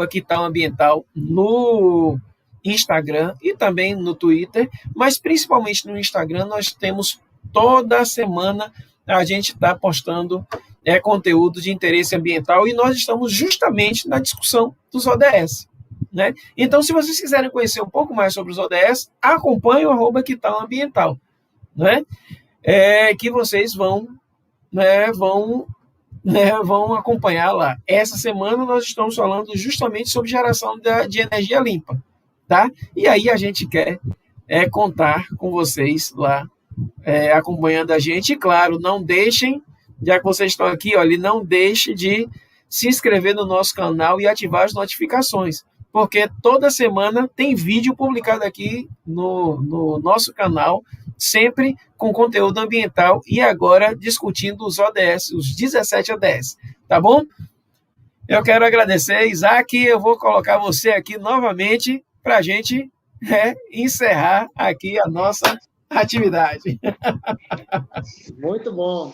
@quitalambiental, no Instagram e também no Twitter, mas principalmente no Instagram. Nós temos toda semana, a gente está postando conteúdo de interesse ambiental, e nós estamos justamente na discussão dos ODS. Né? Então, se vocês quiserem conhecer um pouco mais sobre os ODS, acompanhe o @quitalambiental, né? Que vocês vão acompanhar lá. Essa semana nós estamos falando justamente sobre geração de energia limpa. Tá? E aí a gente quer contar com vocês lá, acompanhando a gente. E claro, não deixem, já que vocês estão aqui, olha, não deixe de se inscrever no nosso canal e ativar as notificações, porque toda semana tem vídeo publicado aqui no nosso canal, sempre com conteúdo ambiental, e agora discutindo os ODS, os 17 ODS, tá bom? Eu quero agradecer, Isaac, eu vou colocar você aqui novamente para a gente encerrar aqui a nossa atividade. Muito bom.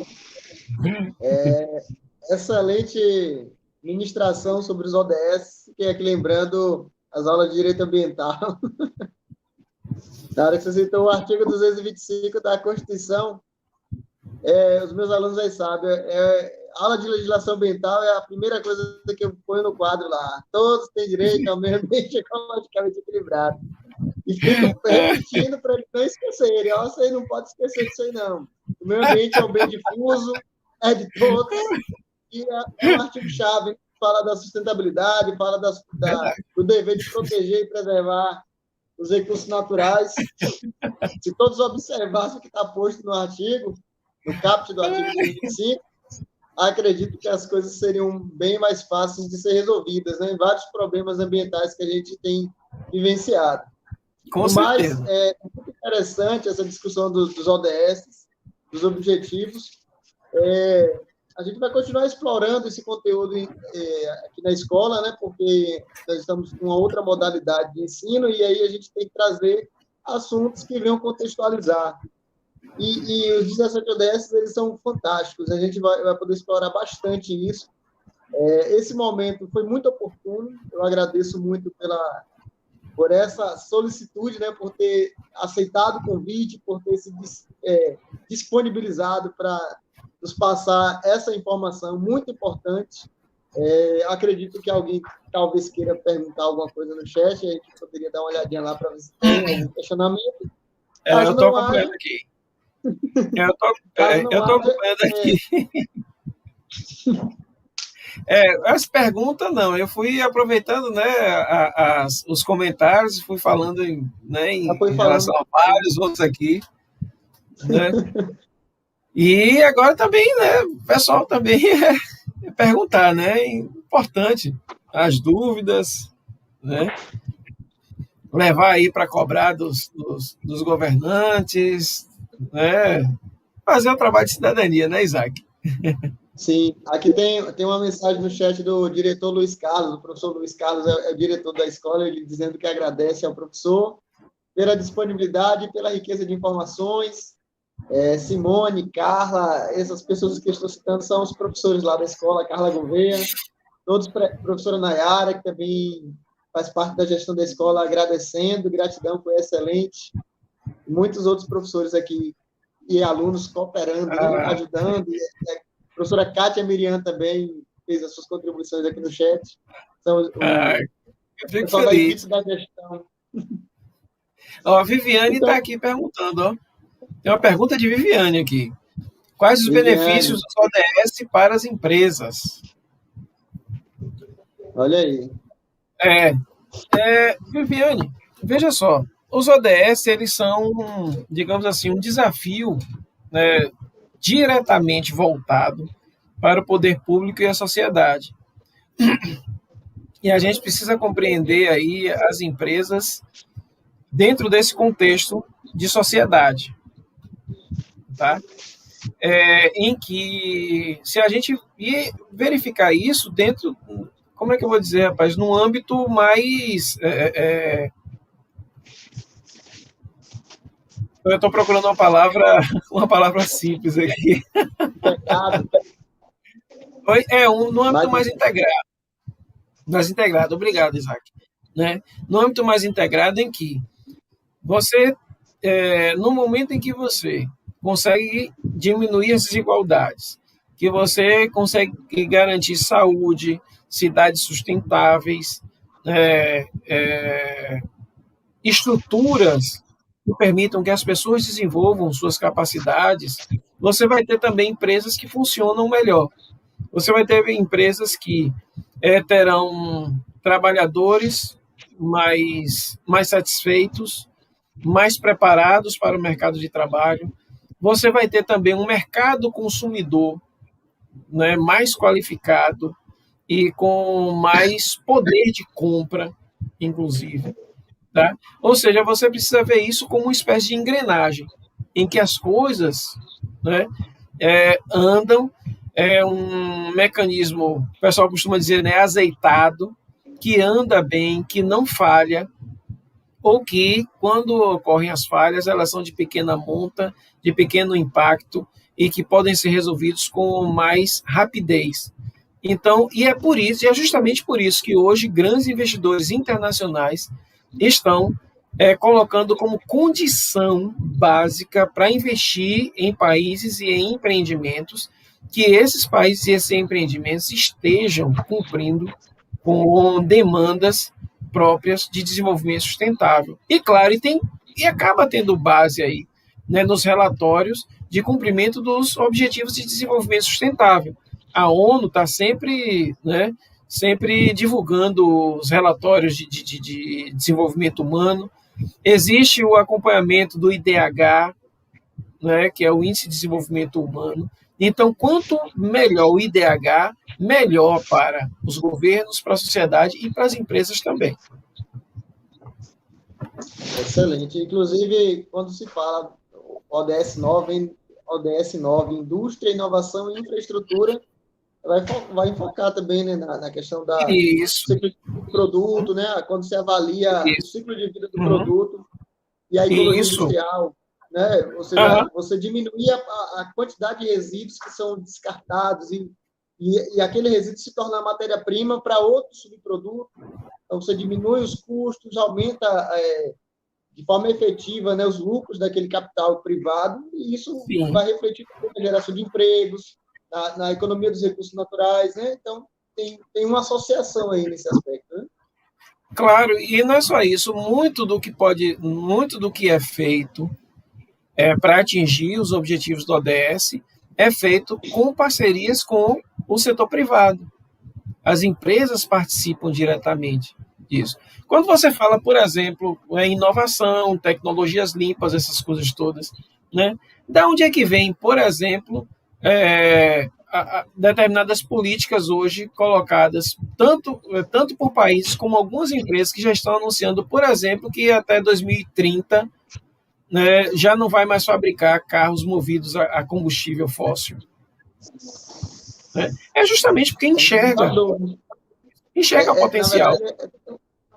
Excelente ministração sobre os ODS, fiquei aqui lembrando as aulas de Direito Ambiental. Na hora que você citou o artigo 225 da Constituição, os meus alunos aí sabem, a aula de legislação ambiental é a primeira coisa que eu ponho no quadro lá. Todos têm direito ao meio ambiente ecologicamente equilibrado. E fico repetindo para eles não esquecerem. Você não pode esquecer disso aí, não. O meio ambiente é um bem difuso, é de todos, e é um artigo-chave. Fala da sustentabilidade, fala do dever de proteger e preservar os recursos naturais. Se todos observassem o que está posto no artigo, no caput do artigo 25, acredito que as coisas seriam bem mais fáceis de ser resolvidas, né? Em vários problemas ambientais que a gente tem vivenciado. Com certeza. Mas é muito interessante essa discussão dos ODS, dos objetivos. A gente vai continuar explorando esse conteúdo aqui na escola, né? Porque nós estamos com uma outra modalidade de ensino, e aí a gente tem que trazer assuntos que venham contextualizar. E os 17 ODS, eles são fantásticos, a gente vai poder explorar bastante isso. Esse momento foi muito oportuno, eu agradeço muito por essa solicitude, né, por ter aceitado o convite, por ter se disponibilizado para nos passar essa informação muito importante Acredito que alguém talvez queira perguntar alguma coisa no chat, a gente poderia dar uma olhadinha lá para ver se tem algum questionamento. Eu Caso estou não acompanhando haja, aqui. caso Eu não estou haja, acompanhando aqui. As perguntas, não. Eu fui aproveitando, né, os comentários, fui falando né, foi em falando. relação a vários outros aqui, né? E agora também, né, o pessoal também é perguntar, né? É importante as dúvidas, né? Levar aí para cobrar dos governantes, né? Fazer o trabalho de cidadania, né, Isaac? Sim, aqui tem uma mensagem no chat do diretor Luiz Carlos, o professor Luiz Carlos é o diretor da escola, ele dizendo que agradece ao professor pela disponibilidade, pela riqueza de informações. Simone, Carla, essas pessoas que eu estou citando são os professores lá da escola, Carla Gouveia, todos, professora Nayara, que também faz parte da gestão da escola, agradecendo, gratidão, foi excelente. Muitos outros professores aqui e alunos cooperando, né, ajudando. A professora Kátia Miriam também fez as suas contribuições aqui no chat. São Eu fico pessoal da feliz. equipe da gestão. Ó, a Viviane está Então, aqui perguntando, ó. Tem uma pergunta de Viviane aqui. Quais os benefícios Viviane, dos ODS para as empresas? olha aí. Viviane, veja só, os ODS eles são, digamos assim, um desafio, né, diretamente voltado para o poder público e a sociedade. E a gente precisa compreender aí as empresas dentro desse contexto de sociedade, tá? Em que, se a gente verificar isso dentro, como é que eu vou dizer, rapaz, num âmbito mais. Eu estou procurando uma palavra simples aqui. Integrado, No âmbito mais mais integrado. Mais integrado, obrigado, Isaac. Né? No âmbito mais integrado em que você, no momento em que você consegue diminuir as desigualdades, que você consegue garantir saúde, cidades sustentáveis, estruturas que permitam que as pessoas desenvolvam suas capacidades, você vai ter também empresas que funcionam melhor. Você vai ter empresas que terão trabalhadores mais satisfeitos, mais preparados para o mercado de trabalho. Você vai ter também um mercado consumidor, né, mais qualificado e com mais poder de compra, inclusive. Tá? Ou seja, você precisa ver isso como uma espécie de engrenagem, em que as coisas, né, andam, um mecanismo, o pessoal costuma dizer, né, azeitado, que anda bem, que não falha, ou que, quando ocorrem as falhas, elas são de pequena monta, de pequeno impacto, e que podem ser resolvidos com mais rapidez. Então, e é por isso, e é justamente por isso que hoje grandes investidores internacionais estão colocando como condição básica para investir em países e em empreendimentos que esses países e esses empreendimentos estejam cumprindo com demandas próprias de desenvolvimento sustentável. E claro, e acaba tendo base aí, né, nos relatórios de cumprimento dos objetivos de desenvolvimento sustentável. A ONU está sempre, né, sempre divulgando os relatórios de desenvolvimento humano. Existe o acompanhamento do IDH, né, que é o Índice de Desenvolvimento Humano. Então, quanto melhor o IDH, melhor para os governos, para a sociedade e para as empresas também. Excelente. Inclusive, quando se fala ODS 9, ODS 9, Indústria, Inovação e Infraestrutura, vai enfocar também, né, na questão da ciclo de produto, né? Quando se avalia o ciclo de vida do produto e a ecologia industrial, né? Ou seja, você diminuir a quantidade de resíduos que são descartados e aquele resíduo se tornar matéria-prima para outro subproduto. Então, você diminui os custos, aumenta de forma efetiva, né, os lucros daquele capital privado, e isso vai refletir na geração de empregos, na economia dos recursos naturais, né? Então, tem uma associação aí nesse aspecto, né? Claro, e não é só isso, muito do que é feito para atingir os objetivos do ODS é feito com parcerias com o setor privado. As empresas participam diretamente disso. Quando você fala, por exemplo, em inovação, tecnologias limpas, essas coisas todas, né? Da onde é que vem, por exemplo, determinadas políticas hoje colocadas tanto por países como algumas empresas que já estão anunciando, por exemplo, que até 2030, né, já não vai mais fabricar carros movidos a combustível fóssil. Né? É justamente porque enxerga o potencial. Na verdade,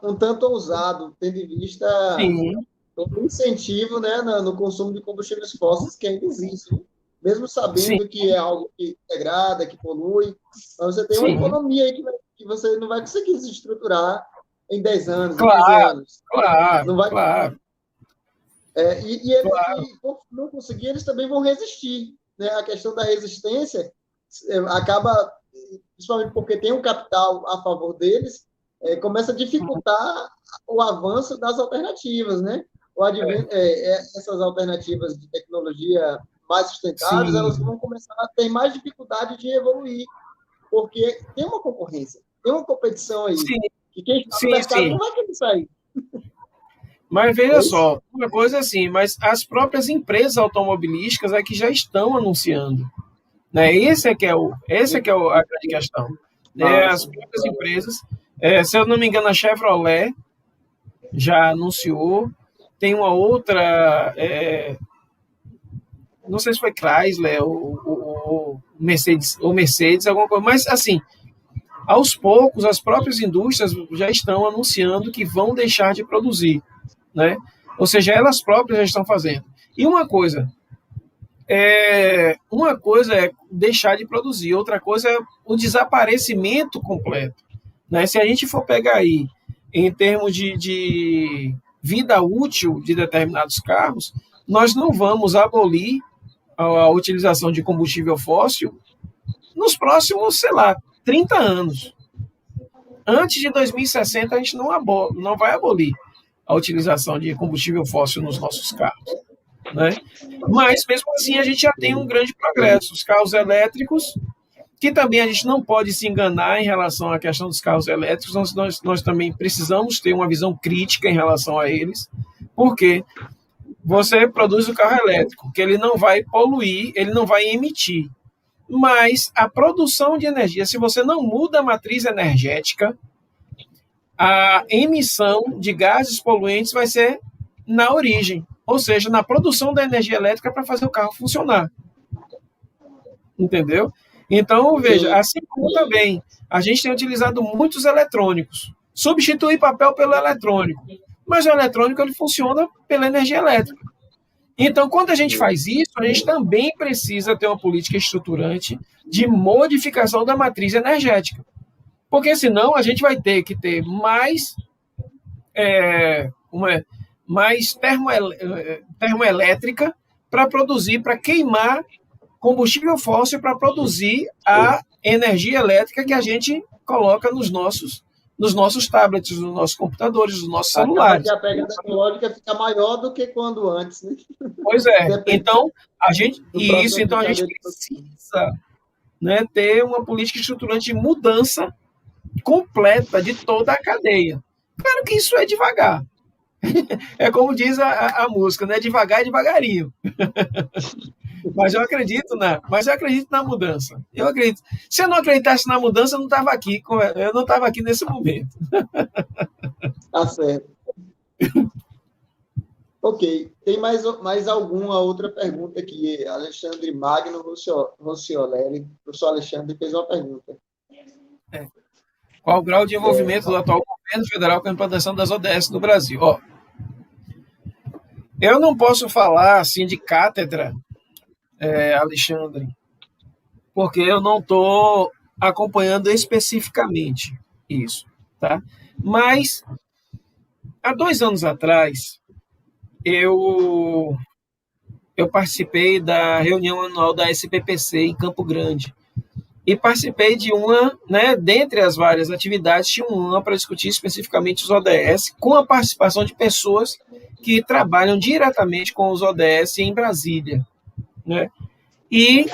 um tanto ousado, tendo em vista Sim. o incentivo, né, no consumo de combustíveis fósseis que ainda existe, né? Mesmo sabendo Sim. que é algo que degrada, que polui, mas você tem uma Sim. economia aí que você não vai conseguir se estruturar em 10 anos, em 15 Claro, anos. claro, Não vai, claro. e por não conseguir, eles também vão resistir. Né? A questão da resistência acaba, principalmente porque tem um capital a favor deles, começa a dificultar o avanço das alternativas, né? Essas alternativas de tecnologia mais sustentáveis, elas Sim. vão começar a ter mais dificuldade de evoluir, porque tem uma concorrência, tem uma competição aí, Sim. que quem está no Sim, mercado sim. não vai querer sair. Mas veja É isso? só, uma coisa assim, mas as próprias empresas automobilísticas é que já estão anunciando. Né? Esse é que é a grande questão. As Massa. próprias empresas, se eu não me engano, a Chevrolet já anunciou, tem uma outra, não sei se foi Chrysler ou Mercedes, alguma coisa, mas assim, aos poucos as próprias indústrias já estão anunciando que vão deixar de produzir, né? Ou seja, elas próprias já estão fazendo. E uma coisa é deixar de produzir, outra coisa é o desaparecimento completo. Né? Se a gente for pegar aí, em termos de vida útil de determinados carros, nós não vamos abolir a utilização de combustível fóssil nos próximos, sei lá, 30 anos. Antes de 2060, a gente não vai abolir a utilização de combustível fóssil nos nossos carros. Né? Mas, mesmo assim, a gente já tem um grande progresso. Os carros elétricos, que também a gente não pode se enganar em relação à questão dos carros elétricos, nós também precisamos ter uma visão crítica em relação a eles, porque você produz o carro elétrico, que ele não vai poluir, ele não vai emitir. Mas a produção de energia, se você não muda a matriz energética, a emissão de gases poluentes vai ser na origem, ou seja, na produção da energia elétrica para fazer o carro funcionar. Entendeu? Então, veja, assim como também a gente tem utilizado muitos eletrônicos. Substituir papel pelo eletrônico. Mas o eletrônico ele funciona pela energia elétrica. Então, quando a gente faz isso, a gente também precisa ter uma política estruturante de modificação da matriz energética. Porque senão a gente vai ter que ter mais termoelétrica para produzir, para queimar combustível fóssil para produzir a energia elétrica que a gente coloca nos nossos tablets, nos nossos computadores, nos nossos celulares. Que a pegada ecológica fica maior do que quando antes, né? Pois é. Então a gente precisa, né, ter uma política estruturante de mudança completa de toda a cadeia. Claro que isso é devagar. É como diz a música, né? Devagar e devagarinho. Mas eu acredito na mudança. Eu acredito. Se eu não acreditasse na mudança, eu não estava aqui nesse momento. Tá certo. Ok. Tem mais alguma outra pergunta aqui? Alexandre Magno Ronciolelli. O professor Alexandre fez uma pergunta. Qual o grau de envolvimento do atual governo federal com a implantação das ODS no Brasil? Eu não posso falar assim de cátedra, Alexandre, porque eu não estou acompanhando especificamente isso, tá? Mas há 2 anos atrás eu participei da reunião anual da SPPC em Campo Grande, e participei de uma, né, dentre as várias atividades, tinha uma para discutir especificamente os ODS, com a participação de pessoas que trabalham diretamente com os ODS em Brasília, né? E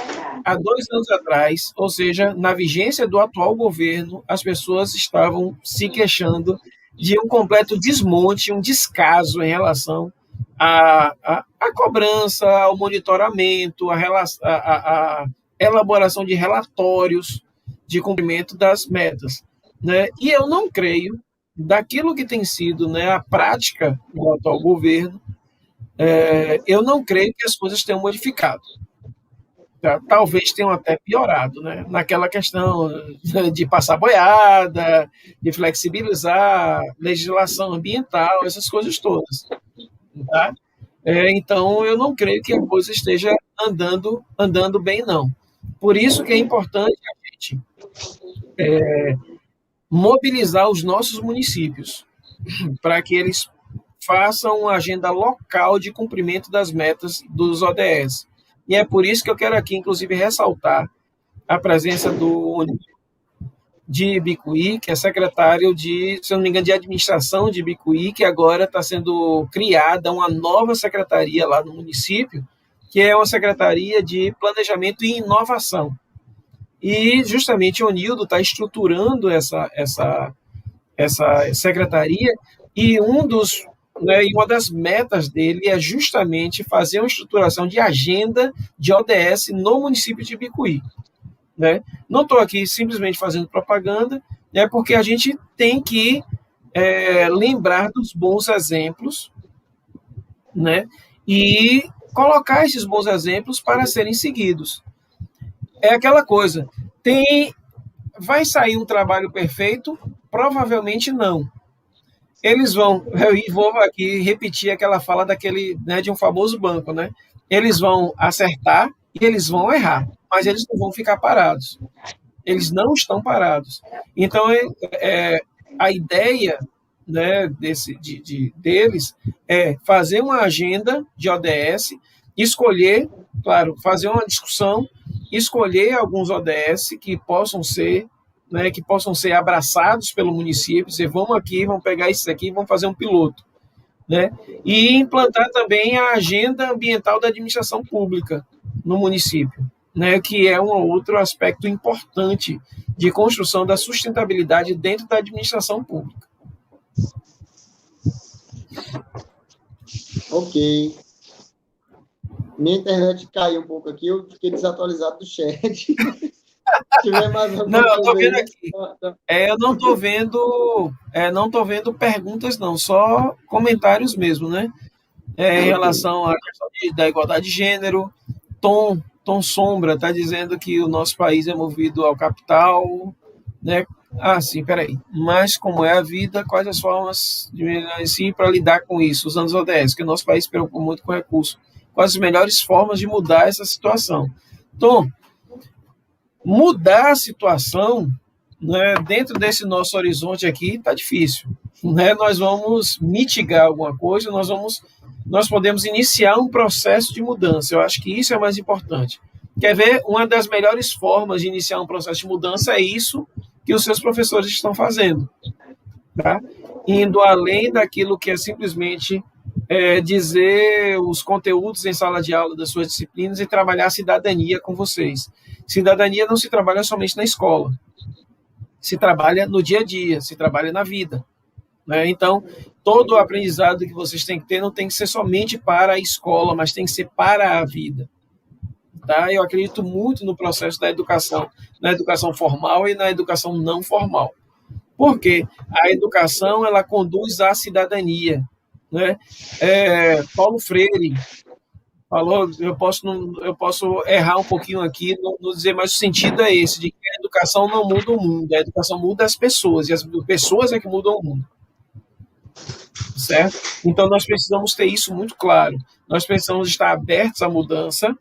há 2 anos atrás, ou seja, na vigência do atual governo, as pessoas estavam se queixando de um completo desmonte, um descaso em relação à cobrança, ao monitoramento, à elaboração de relatórios de cumprimento das metas, né? E eu não creio, daquilo que tem sido, né, a prática do atual governo, eu não creio que as coisas tenham modificado. Talvez tenham até piorado, né? Naquela questão de passar boiada, de flexibilizar legislação ambiental, essas coisas todas. Tá? Então, eu não creio que a coisa esteja andando bem, não. Por isso que é importante a gente mobilizar os nossos municípios para que eles façam uma agenda local de cumprimento das metas dos ODS. E é por isso que eu quero aqui, inclusive, ressaltar a presença do de Ibicuí, que é secretário de, se não me engano, de administração de Ibicuí, que agora está sendo criada uma nova secretaria lá no município, que é uma secretaria de planejamento e inovação. E justamente o Nildo está estruturando essa secretaria, e uma das metas dele é justamente fazer uma estruturação de agenda de ODS no município de Ibicuí. Né? Não estou aqui simplesmente fazendo propaganda, né, porque a gente tem que lembrar dos bons exemplos, né, e colocar esses bons exemplos para serem seguidos. É aquela coisa, vai sair um trabalho perfeito? Provavelmente não. Eles vão, eu vou aqui repetir aquela fala daquele, né, de um famoso banco, né? Eles vão acertar e eles vão errar, mas eles não vão ficar parados. Eles não estão parados. Então, a ideia, né, deles é fazer uma agenda de ODS, escolher, claro, fazer uma discussão, escolher alguns ODS que possam ser, né, que possam ser abraçados pelo município, dizer, vamos aqui, vamos pegar isso aqui, vamos fazer um piloto, né? E implantar também a agenda ambiental da administração pública no município, né, que é um outro aspecto importante de construção da sustentabilidade dentro da administração pública. Ok. Minha internet caiu um pouco aqui, eu fiquei desatualizado do chat. Se tiver mais alguma não, eu estou vendo aqui. Eu não estou vendo perguntas, não, só comentários mesmo, né? Em relação à questão da igualdade de gênero. Tom Sombra está dizendo que o nosso país é movido ao capital, né? Sim, peraí. Mas como é a vida, quais as formas de para lidar com isso, usando os ODS, que o nosso país se preocupa muito com recursos. Quais as melhores formas de mudar essa situação? Tom, mudar a situação, né, dentro desse nosso horizonte aqui está difícil. Né? Nós vamos mitigar alguma coisa, nós podemos iniciar um processo de mudança. Eu acho que isso é mais importante. Quer ver? Uma das melhores formas de iniciar um processo de mudança é isso que os seus professores estão fazendo. Tá? Indo além daquilo que é simplesmente dizer os conteúdos em sala de aula das suas disciplinas e trabalhar a cidadania com vocês. Cidadania não se trabalha somente na escola. Se trabalha no dia a dia, se trabalha na vida. Né? Então, todo o aprendizado que vocês têm que ter não tem que ser somente para a escola, mas tem que ser para a vida. Tá? Eu acredito muito no processo da educação, na educação formal e na educação não formal. Porque a educação ela conduz à cidadania. Né? Paulo Freire falou, eu posso errar um pouquinho aqui, não dizer, mas o sentido é esse, de que a educação não muda o mundo, a educação muda as pessoas, e as pessoas é que mudam o mundo. Certo? Então, nós precisamos ter isso muito claro. Nós precisamos estar abertos à mudança,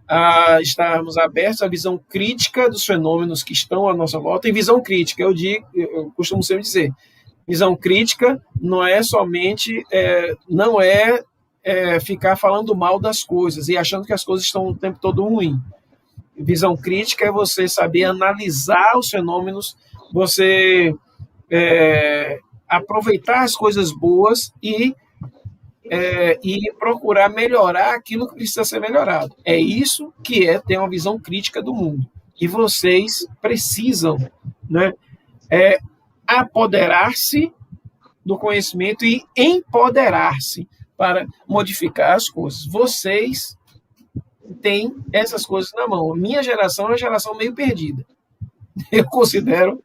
a estarmos abertos à visão crítica dos fenômenos que estão à nossa volta. E visão crítica, eu costumo sempre dizer, visão crítica não é somente, não é ficar falando mal das coisas e achando que as coisas estão o tempo todo ruim. Visão crítica é você saber analisar os fenômenos, você aproveitar as coisas boas e procurar melhorar aquilo que precisa ser melhorado. É isso que é ter uma visão crítica do mundo. E vocês precisam, né, apoderar-se do conhecimento e empoderar-se para modificar as coisas. Vocês têm essas coisas na mão. Minha geração é uma geração meio perdida. Eu considero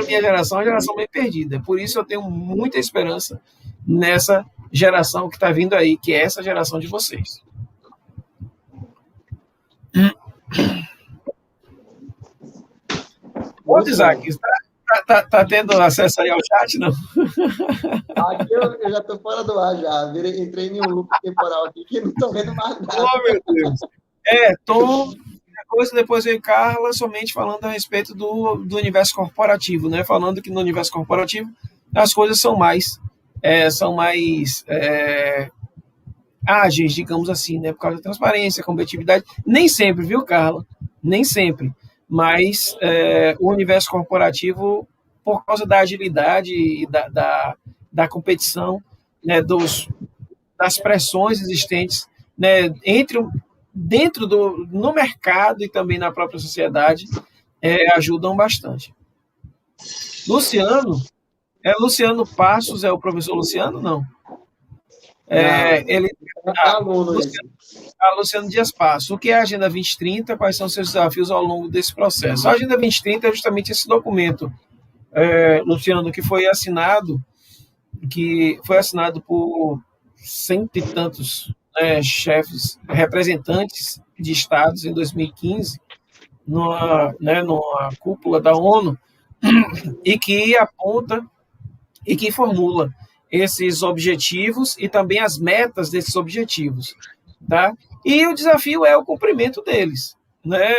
minha geração uma geração meio perdida. Por isso eu tenho muita esperança nessa geração que está vindo aí, que é essa geração de vocês. Ô, Isaac, tá tendo acesso aí ao chat, não? Aqui eu já estou fora do ar já. Entrei em um loop temporal aqui que não estou vendo mais nada. Oh, meu Deus. Depois veio Carla somente falando a respeito do universo corporativo, né? Falando que no universo corporativo as coisas são mais ágeis, digamos assim, né? Por causa da transparência, competitividade. Nem sempre, viu, Carla? Nem sempre. Mas o universo corporativo, por causa da agilidade e da competição, né, das pressões existentes, né, no mercado e também na própria sociedade, ajudam bastante. Luciano Passos é o professor Luciano? Não. Luciano Dias Passos. O que é a Agenda 2030? Quais são os seus desafios ao longo desse processo? A Agenda 2030 é justamente esse documento, Luciano, que foi assinado por cento e tantos chefes, representantes de estados em 2015, numa cúpula da ONU, e que aponta e que formula esses objetivos e também as metas desses objetivos, tá? E o desafio é o cumprimento deles, né?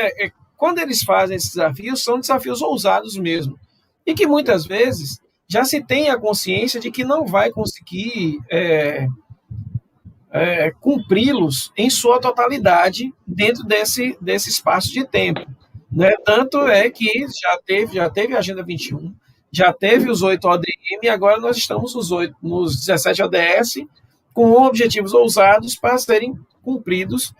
Quando eles fazem esses desafios, são desafios ousados mesmo, e que muitas vezes já se tem a consciência de que não vai conseguir cumpri-los em sua totalidade dentro desse espaço de tempo, né? Tanto é que já teve a Agenda 21, já teve os 8 ODM, e agora nós estamos nos 17 ODS, com objetivos ousados para serem cumpridos,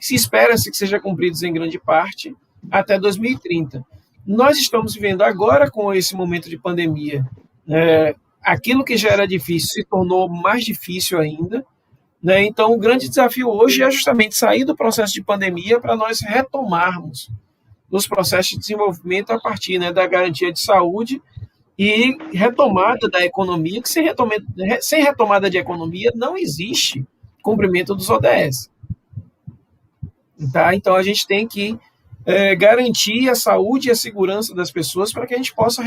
se espera-se que sejam cumpridos em grande parte até 2030. Nós estamos vivendo agora, com esse momento de pandemia, aquilo que já era difícil se tornou mais difícil ainda, né? Então, o grande desafio hoje é justamente sair do processo de pandemia para nós retomarmos os processos de desenvolvimento a partir, né, da garantia de saúde e retomada da economia, que sem retomada de economia não existe cumprimento dos ODS. Tá? Então, a gente tem que garantir a saúde e a segurança das pessoas para que a gente possa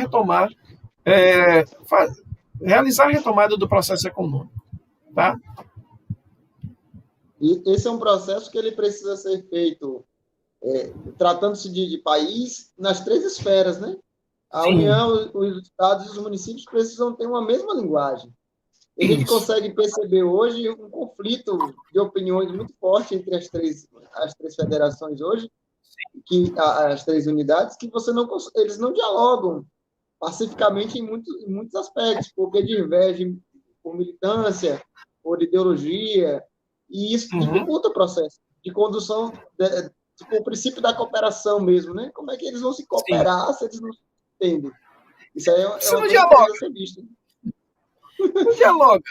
realizar a retomada do processo econômico. Tá? E esse é um processo que ele precisa ser feito, tratando-se de país, nas 3 esferas, né? A Sim. União, os estados e os municípios precisam ter uma mesma linguagem. E a gente consegue perceber hoje um conflito de opiniões muito forte entre as três federações hoje, as 3 unidades, que eles não dialogam pacificamente em muitos aspectos, porque divergem por militância, por ideologia, e isso dificulta o processo de condução, o princípio da cooperação mesmo, né? Como é que eles vão se cooperar se eles não se entendem? Isso aí não dialoga. Não dialoga.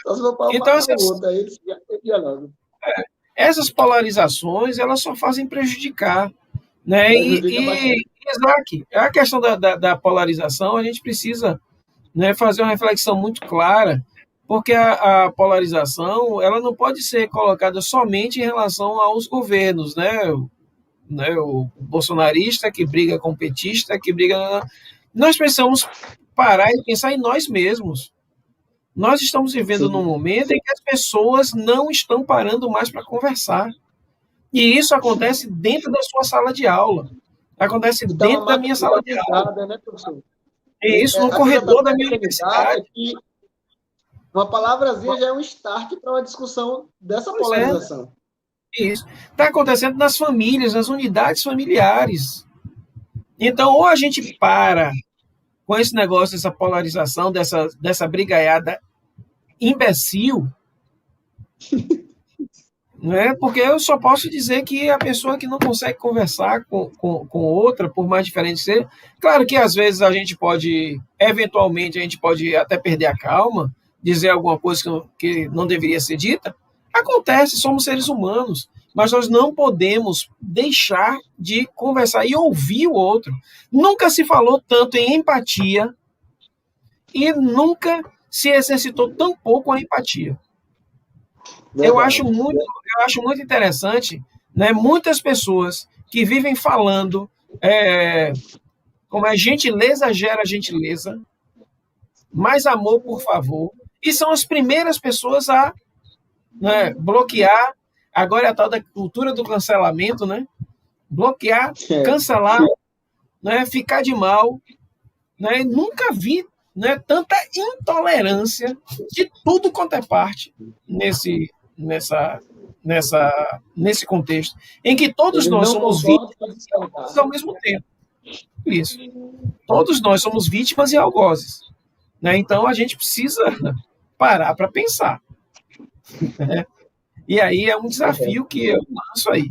Então, eles dialogam. Essas polarizações, elas só fazem prejudicar, né? Isaac, a questão da polarização, a gente precisa, né, fazer uma reflexão muito clara, porque a polarização, ela não pode ser colocada somente em relação aos governos, né? O bolsonarista que briga com o petista, que briga... Nós precisamos parar e pensar em nós mesmos. Nós estamos vivendo num momento em que as pessoas não estão parando mais para conversar. E isso acontece dentro da sua sala de aula. Acontece dentro da minha sala de aula. Né, professor? E isso no corredor da minha universidade. Uma palavrazinha já é um start para uma discussão dessa polarização. Isso. Está acontecendo nas famílias, nas unidades familiares. Então, ou a gente para com esse negócio, dessa polarização, dessa brigaiada imbecil, né? Porque eu só posso dizer que a pessoa que não consegue conversar com outra, por mais diferente que seja, claro que às vezes a gente pode, eventualmente, a gente pode até perder a calma, dizer alguma coisa que não deveria ser dita. Acontece, somos seres humanos, mas nós não podemos deixar de conversar e ouvir o outro. Nunca se falou tanto em empatia e nunca se exercitou tão pouco a empatia. Eu acho muito interessante, né? Muitas pessoas que vivem falando como é gentileza gera gentileza, mais amor, por favor, e são as primeiras pessoas a, né, bloquear. Agora é a tal da cultura do cancelamento, né? Bloquear, cancelar, né? Ficar de mal, né? Nunca vi, né, tanta intolerância de tudo quanto é parte nesse contexto, em que todos nós somos vítimas e algozes ao mesmo tempo. Isso. Todos nós somos vítimas e algozes. Né? Então, a gente precisa parar para pensar. Né? E aí é um desafio que eu lanço aí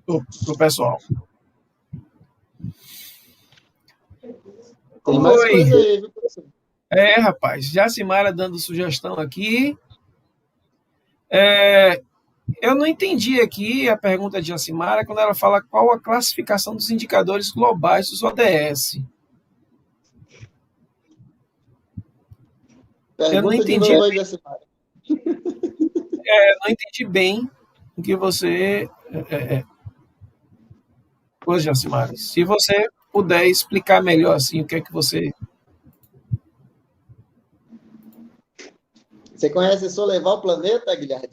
para o pessoal. Tem mais coisa aí, viu, professor? Rapaz, Jacimara dando sugestão aqui. Eu não entendi aqui a pergunta de Jacimara quando ela fala qual a classificação dos indicadores globais dos ODS. Eu não entendi. Não entendi bem o que você. Pois, Jacimara, se você puder explicar melhor assim, o que é que você. Você conhece Só Levar o Planeta, Guilherme?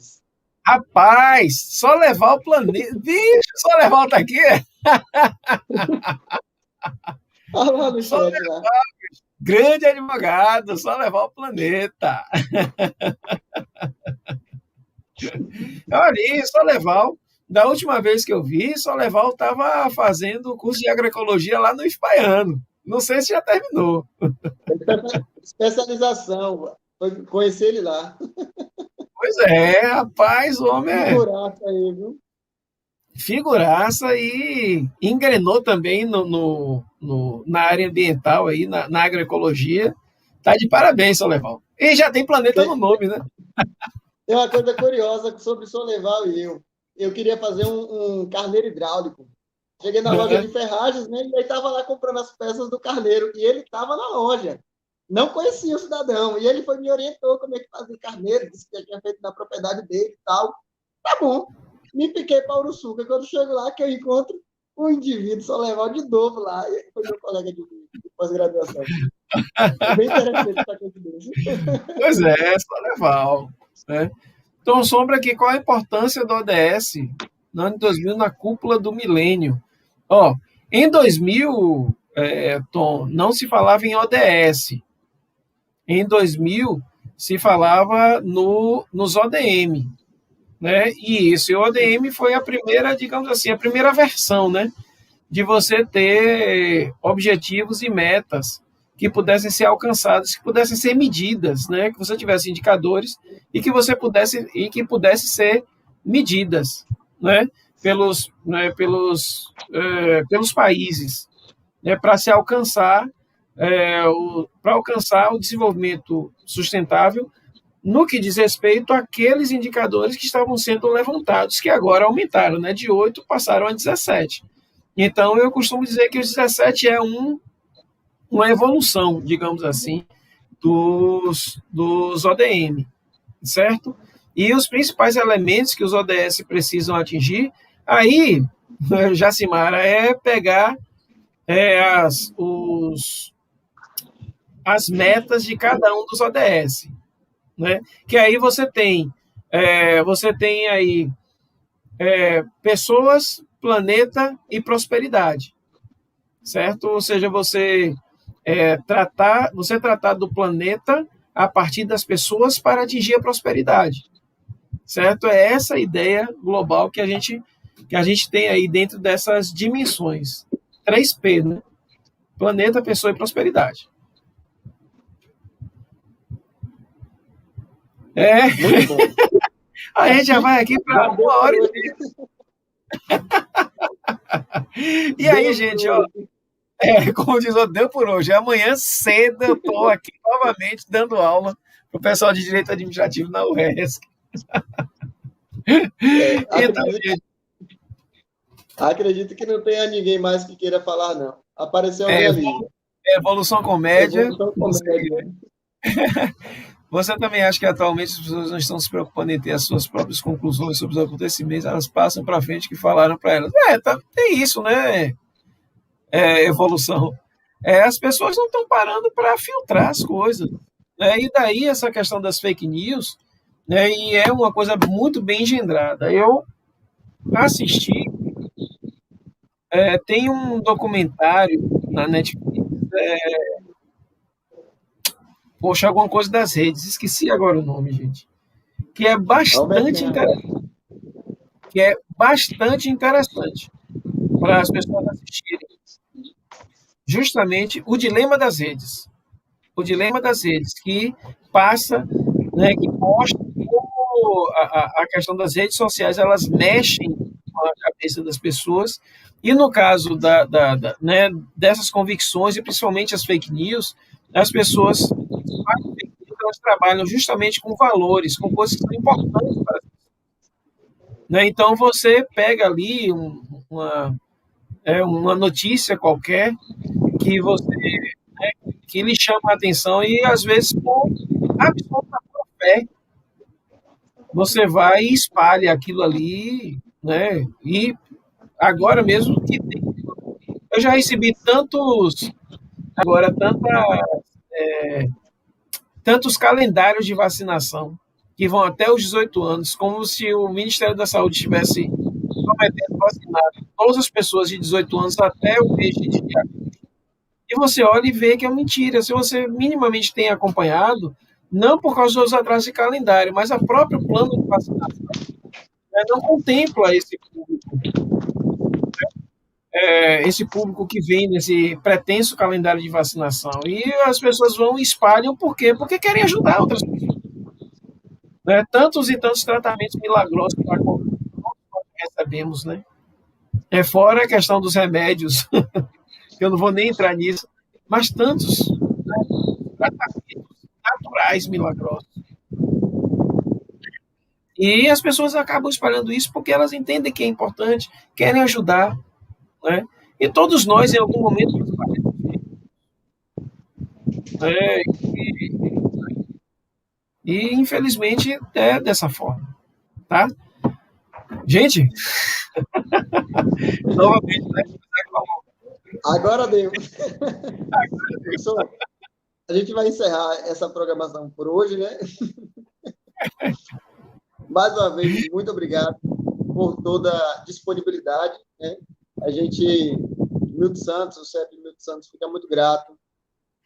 Rapaz, Só Levar o Planeta. Bicho, Só Levar tá aqui? Olha lá no chat lá. Grande advogado, Só Levar o Planeta. Olha, Só Levar. Da última vez que eu vi, Só Levar estava fazendo o curso de agroecologia lá no Espaiano. Não sei se já terminou. Especialização. Foi conhecer ele lá. Pois é, rapaz, o homem é. Figuraça aí, viu? Figuraça e engrenou também na área ambiental, aí, na agroecologia. Tá de parabéns, São Leval. E já tem planeta no nome, né? Tem uma coisa curiosa sobre São Leval e eu. Eu queria fazer um carneiro hidráulico. Cheguei na loja de ferragens, né? E aí estava lá comprando as peças do carneiro. E ele estava na loja. Não conhecia o cidadão. E ele foi me orientou como é que fazia carneiro, disse que tinha feito na propriedade dele e tal. Tá bom. Me piquei para Uruçuca. Quando chego lá, que eu encontro um indivíduo Só Leval de novo lá. E foi meu colega de pós-graduação. Bem interessante essa coincidência. Pois é, Só Leval. Né? Então, Sombra aqui, qual a importância do ODS no ano de 2000 na cúpula do milênio? Em 2000, Tom, não se falava em ODS. Em 2000, se falava nos ODM. Né? E isso, e o ODM foi a primeira, digamos assim, a primeira versão, né? De você ter objetivos e metas que pudessem ser alcançadas, que pudessem ser medidas, né? Que você tivesse indicadores e que pudesse ser medidas, né? Pelos países, né? Para se alcançar o desenvolvimento sustentável no que diz respeito àqueles indicadores que estavam sendo levantados, que agora aumentaram, né? De 8 passaram a 17. Então, eu costumo dizer que os 17 é uma evolução, digamos assim, dos ODM, certo? E os principais elementos que os ODS precisam atingir, aí, Jacimara, é pegar as metas de cada um dos ODS, né? Que aí você tem aí pessoas, planeta e prosperidade, certo? Ou seja, você tratar do planeta a partir das pessoas para atingir a prosperidade, certo? É essa ideia global que a gente tem aí dentro dessas dimensões. 3P, né? Planeta, pessoa e prosperidade. Muito bom. A gente já vai aqui para 1 hora e meia. E aí, gente, ó, como diz o deu por hoje. Amanhã cedo eu estou aqui novamente dando aula para o pessoal de Direito Administrativo na UESC. Então, gente, acredito que não tenha ninguém mais que queira falar, não. Apareceu alguém ali. Evolução Comédia. Evolução Comédia. Você também acha que atualmente as pessoas não estão se preocupando em ter as suas próprias conclusões sobre os acontecimentos, elas passam para frente que falaram para elas. Tem isso, né? Evolução. As pessoas não estão parando para filtrar as coisas. Né? E daí essa questão das fake news, né? E é uma coisa muito bem engendrada. Eu assisti, tem um documentário na Netflix, poxa, alguma coisa das redes, esqueci agora o nome, gente, que é bastante interessante para as pessoas assistirem. Justamente o dilema das redes. O dilema das redes, que passa, né, que mostra como a questão das redes sociais, elas mexem com a cabeça das pessoas, e no caso né, dessas convicções, e principalmente as fake news, as pessoas elas trabalham justamente com valores, com coisas que são importantes para as pessoas. Né? Então, você pega ali uma notícia qualquer que que lhe chama a atenção e, às vezes, com absoluta fé, você vai e espalha aquilo ali, né? E agora mesmo que eu já recebi tantos calendários de vacinação que vão até os 18 anos, como se o Ministério da Saúde estivesse prometendo vacinar todas as pessoas de 18 anos até o mês de agosto. E você olha e vê que é mentira. Se você minimamente tem acompanhado, não por causa dos atrasos de calendário, mas o próprio plano de vacinação, né, não contempla esse público que vem nesse pretenso calendário de vacinação. E as pessoas vão e espalham por quê? Porque querem ajudar outras pessoas. Né? Tantos e tantos tratamentos milagrosos que nós recebemos, né? Fora a questão dos remédios, que eu não vou nem entrar nisso, mas tantos, né, tratamentos naturais milagrosos. E as pessoas acabam espalhando isso porque elas entendem que é importante, querem ajudar, né? E todos nós, em algum momento, e infelizmente é dessa forma, tá? Gente, novamente, né? Agora deu. Professor, a gente vai encerrar essa programação por hoje, né? Mais uma vez, muito obrigado por toda a disponibilidade, né? A gente, Milton Santos, o CEP Milton Santos, fica muito grato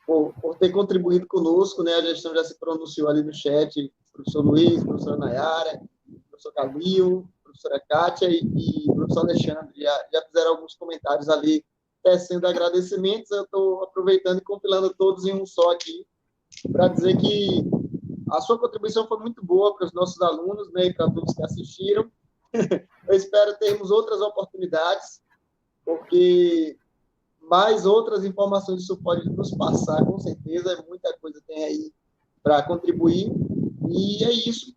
por ter contribuído conosco, né? A gestão já se pronunciou ali no chat, professor Luiz, professora Nayara, professor Calil, professora Kátia e professor Alexandre já fizeram alguns comentários ali, tecendo agradecimentos. Eu estou aproveitando e compilando todos em um só aqui, para dizer que a sua contribuição foi muito boa para os nossos alunos, né, e para todos que assistiram. Eu espero termos outras oportunidades, porque mais outras informações isso pode nos passar, com certeza, muita coisa tem aí para contribuir, e é isso.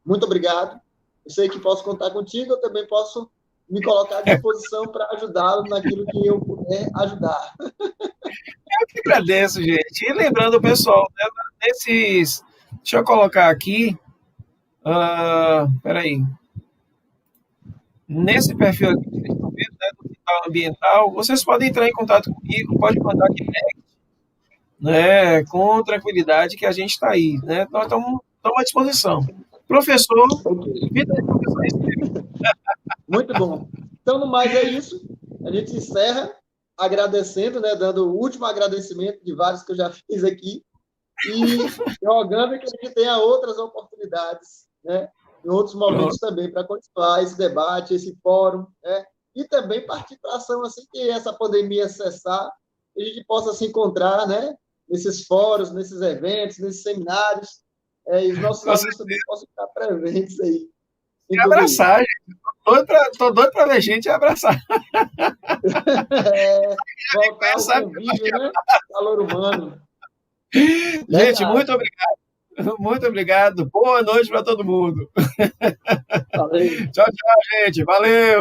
Muito obrigado. Eu sei que posso contar contigo, eu também posso me colocar à disposição para ajudá-lo naquilo que eu puder ajudar. Eu que agradeço, gente. E lembrando o pessoal, né, deixa eu colocar aqui, peraí, nesse perfil aqui que vocês estão vendo, né, do Digital Ambiental, vocês podem entrar em contato comigo, pode mandar direct, né, com tranquilidade, que a gente está aí, né? Nós estamos à disposição. Professor, vida de professor. Muito bom. Então, no mais, é isso. A gente encerra agradecendo, né, dando o último agradecimento de vários que eu já fiz aqui e jogando que a gente tenha outras oportunidades, né, em outros momentos também, para continuar esse debate, esse fórum, né? E também partir para ação assim que essa pandemia cessar, e a gente possa se encontrar, né? Nesses fóruns, nesses eventos, nesses seminários, e os nossos alunos também possam estar presentes aí E em tudo isso. abraçar, gente. Tô doido para ver gente e abraçar. Voltar ao Sabe? convívio, né? Calor humano. Gente, Verdade. muito obrigado. Muito obrigado. Boa noite para todo mundo. Valeu. Tchau, tchau, gente. Valeu.